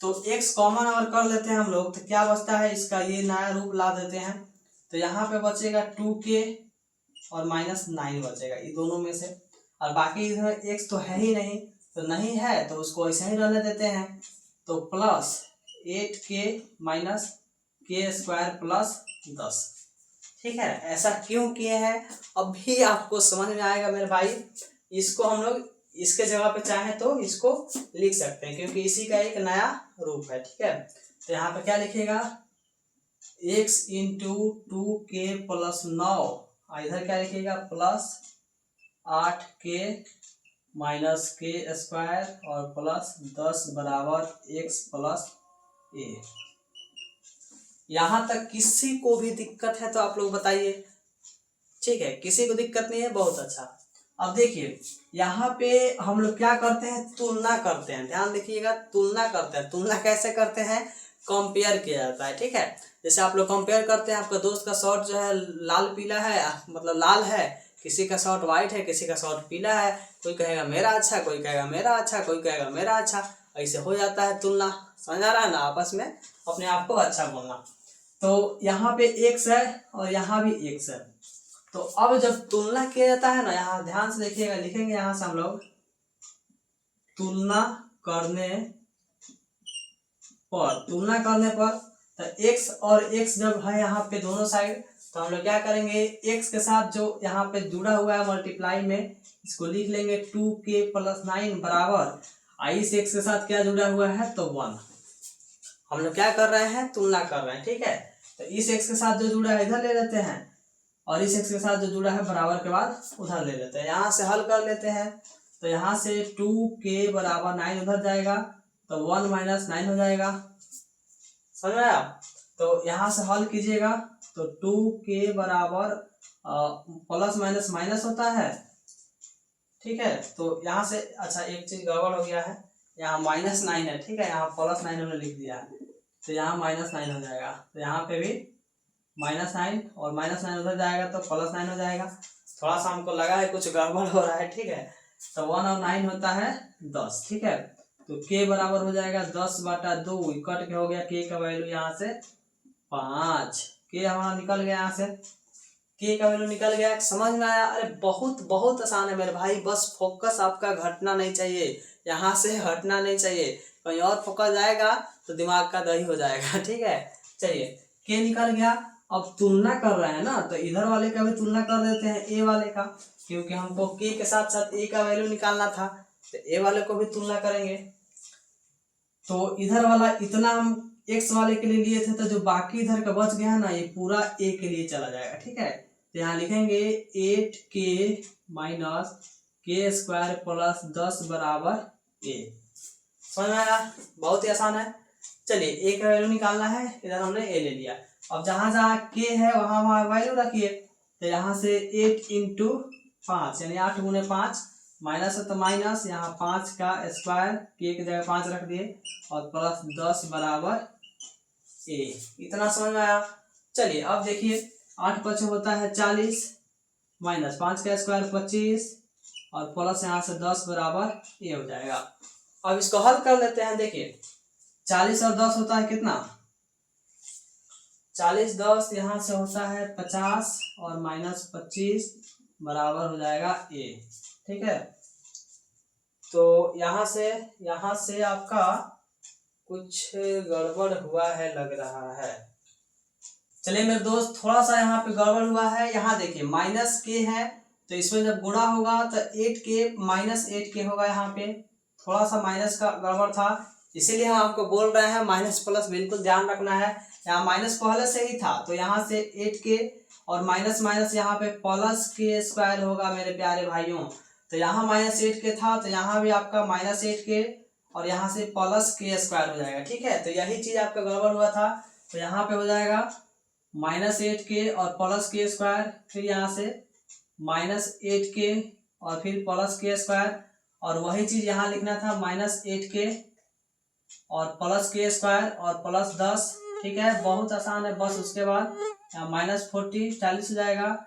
तो x कॉमन अगर कर लेते हैं हम लोग तो क्या बचता है, इसका ये नया रूप ला देते हैं, तो यहाँ पे बचेगा 2k और माइनस 9 बचेगा, ये दोनों में से। और बाकी इधर x तो है ही नहीं, तो नहीं है तो उसको ऐसे ही रहने देते हैं, तो plus 8k minus k square plus 10, ठीक है। ऐसा क्यों किए हैं अभी आपको समझ में आएगा मेरे भाई। इसको हम लोग इसके जगह पे चाहे तो इसको लिख सकते हैं, क्योंकि इसी का एक नया रूप है, ठीक है। तो यहाँ पे क्या लिखेगा, x इंटू 2k प्लस 9, इधर क्या लिखेगा plus 8k minus k square और प्लस 10 बराबर x प्लस a। यहाँ तक किसी को भी दिक्कत है तो आप लोग बताइए, ठीक है। किसी को दिक्कत नहीं है, बहुत अच्छा। अब देखिए यहाँ पे हम लोग क्या करते हैं, तुलना करते हैं। ध्यान देखिएगा, तुलना करते हैं। तुलना कैसे करते हैं, कंपेयर किया जाता है, ठीक है। जैसे आप लोग कंपेयर करते हैं, आपका दोस्त का शर्ट जो है लाल पीला है, मतलब लाल है, किसी का शर्ट व्हाइट है, किसी का शर्ट पीला है, कोई कहेगा मेरा अच्छा, कोई कहेगा मेरा अच्छा, कोई कहेगा मेरा अच्छा, ऐसे हो जाता है तुलना। समझ आ रहा है ना, आपस में अपने आप को अच्छा बोलना। तो यहाँ पे x है और यहाँ भी x है, तो अब जब तुलना किया जाता है ना, यहाँ ध्यान से देखिएगा, लिखेंगे यहाँ से हम लोग तुलना करने पर तो x और x जब है यहाँ पे दोनों साइड, तो हम लोग क्या करेंगे, x के साथ जो यहाँ पे जुड़ा हुआ है मल्टीप्लाई में, इसको लिख लेंगे 2k + 9 बराबर, इस x के साथ क्या जुड़ा हुआ है, तो 1। हम लोग क्या कर रहे हैं, तुलना कर रहे हैं, ठीक है। तो इस x के साथ जो जुड़ा है इधर ले लेते हैं, और इस x के साथ जो जुड़ा है बराबर के बाद उधर ले लेते हैं। यहाँ से हल कर लेते हैं, तो यहाँ से 2k = 9 उधर जाएगा, तो 1 - 9 हो जाएगा, समझ में आया। तो यहाँ से हल कीजिएगा, तो 2k बराबर प्लस माइनस माइनस होता है, ठीक है। तो यहाँ से अच्छा एक चीज गड़बड़ हो गया है, यहाँ -9 है, ठीक है, यहाँ +9 हमने लिख दिया है, तो यहाँ -9 हो जाएगा। तो यहाँ पे भी -9 और -9 उधर जाएगा तो +9 हो जाएगा। थोड़ा सा हमको लगा है कुछ गड़बड़ हो रहा है, ठीक है। तो 1 और 9 होता है 10, ठीक है। तो k बराबर हो जाएगा 10/2, कट के हो गया k का वैल्यू यहाँ से 5, k हमारा निकल गया यहाँ से, k का वैल्यू निकल गया। समझ में आया। अरे बहुत बहुत आसान है मेरे भाई, बस फोकस आपका घटना नहीं चाहिए, यहाँ से हटना नहीं चाहिए, कहीं और फोकस जाएगा तो दिमाग का दही हो जाएगा, ठीक है। चलिए k निकल गया। अब तुलना कर रहे हैं ना, तो इधर वाले का भी तुलना कर देते हैं a वाले का, क्योंकि हमको k के साथ साथ a का वैल्यू निकालना था, तो a वाले को भी तुलना करेंगे। तो इधर वाला इतना हम x वाले के लिए लिए थे, तो जो बाकी इधर का बच गया है ना, ये पूरा a के लिए चला जाएगा, ठीक है। तो यहाँ लिखेंगे 8k - k² + 10 बराबर a। समझ में आया, बहुत ही आसान है। चलिए a का वैल्यू निकालना है, इधर हमने a ले लिया। अब जहां जहां k है वहां वहां वैल्यू रखिए, तो यहाँ से 8 × 5 यानी 8 × 5, माइनस है तो माइनस, यहाँ 5 का स्क्वायर, k की जगह 5 रख दिए, और +10 बराबर a। इतना समझ में आया। चलिए अब देखिए 8 × 5 होता है 40, माइनस 5 का स्क्वायर 25, और प्लस यहाँ से 10 बराबर a हो जाएगा। अब इसको हल कर लेते हैं। देखिए 40 और 10 होता है कितना, 40 10 यहाँ से होता है 50, और -25 बराबर हो जाएगा a, ठीक है। तो यहाँ से आपका कुछ गड़बड़ हुआ है लग रहा है। चलिए मेरे दोस्त, थोड़ा सा यहाँ पे गड़बड़ हुआ है। यहाँ देखिए -k है, तो इसमें जब गुणा होगा तो 8k - 8k होगा। यहाँ पे थोड़ा सा माइनस का गड़बड़ था, इसीलिए हम आपको बोल रहे हैं माइनस प्लस बिल्कुल ध्यान रखना है। यहाँ माइनस पहले से ही था, तो यहाँ से 8k और माइनस माइनस यहाँ पे +k² होगा मेरे प्यारे भाइयों। तो यहाँ -8k था, तो यहाँ भी आपका -8k और यहाँ से +k² हो जाएगा, ठीक है। तो यही चीज आपका गड़बड़ हुआ था। तो यहाँ पे हो जाएगा -8k और +k², फिर यहाँ से -8k और फिर +k², और वही चीज यहाँ लिखना था -8k और +k² और +10, ठीक है। बहुत आसान है। बस उसके बाद -40 40 हो जाएगा,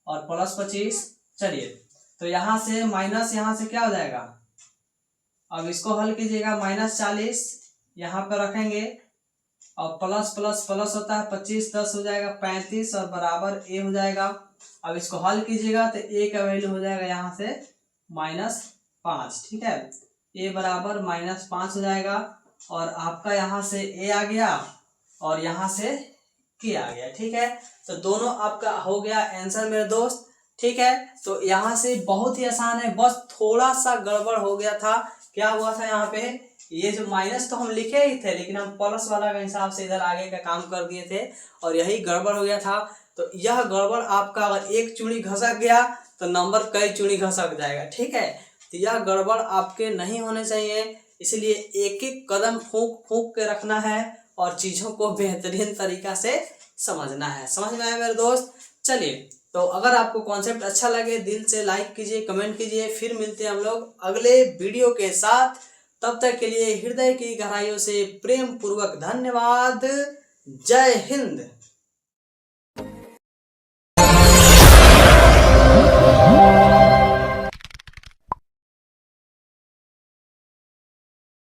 और +25। चलिए तो यहाँ से माइनस, यहाँ से क्या हो जाएगा, अब इसको हल कीजिएगा। -40 यहाँ पर रखेंगे, और प्लस प्लस प्लस होता है 25, 10 हो जाएगा 35, और बराबर a हो जाएगा। अब इसको हल कीजिएगा तो a का वैल्यू हो जाएगा यहाँ से -5, ठीक है। a बराबर -5 हो जाएगा, और आपका यहाँ से a आ गया और यहाँ से k आ गया, ठीक है। तो दोनों आपका हो गया आंसर मेरे दोस्त, ठीक है। तो यहाँ से बहुत ही आसान है, बस थोड़ा सा गड़बड़ हो गया था। क्या हुआ था, यहाँ पे ये जो माइनस तो हम लिखे ही थे, लेकिन हम प्लस वाला का हिसाब से इधर आगे का काम कर दिए थे, और यही गड़बड़ हो गया था। तो यह गड़बड़ आपका अगर एक चूड़ी घसक गया तो नंबर कई चूड़ी घसक जाएगा, ठीक है। तो यह गड़बड़ आपके नहीं होने चाहिए, इसलिए एक एक कदम फूंक फूंक के रखना है और चीज़ों को बेहतरीन तरीका से समझना है। समझ में आया मेरे दोस्त। चलिए, तो अगर आपको कॉन्सेप्ट अच्छा लगे दिल से लाइक कीजिए, कमेंट कीजिए। फिर मिलते हैं हम लोग अगले वीडियो के साथ। तब तक के लिए हृदय की गहराइयों से प्रेम पूर्वक धन्यवाद। जय हिंद।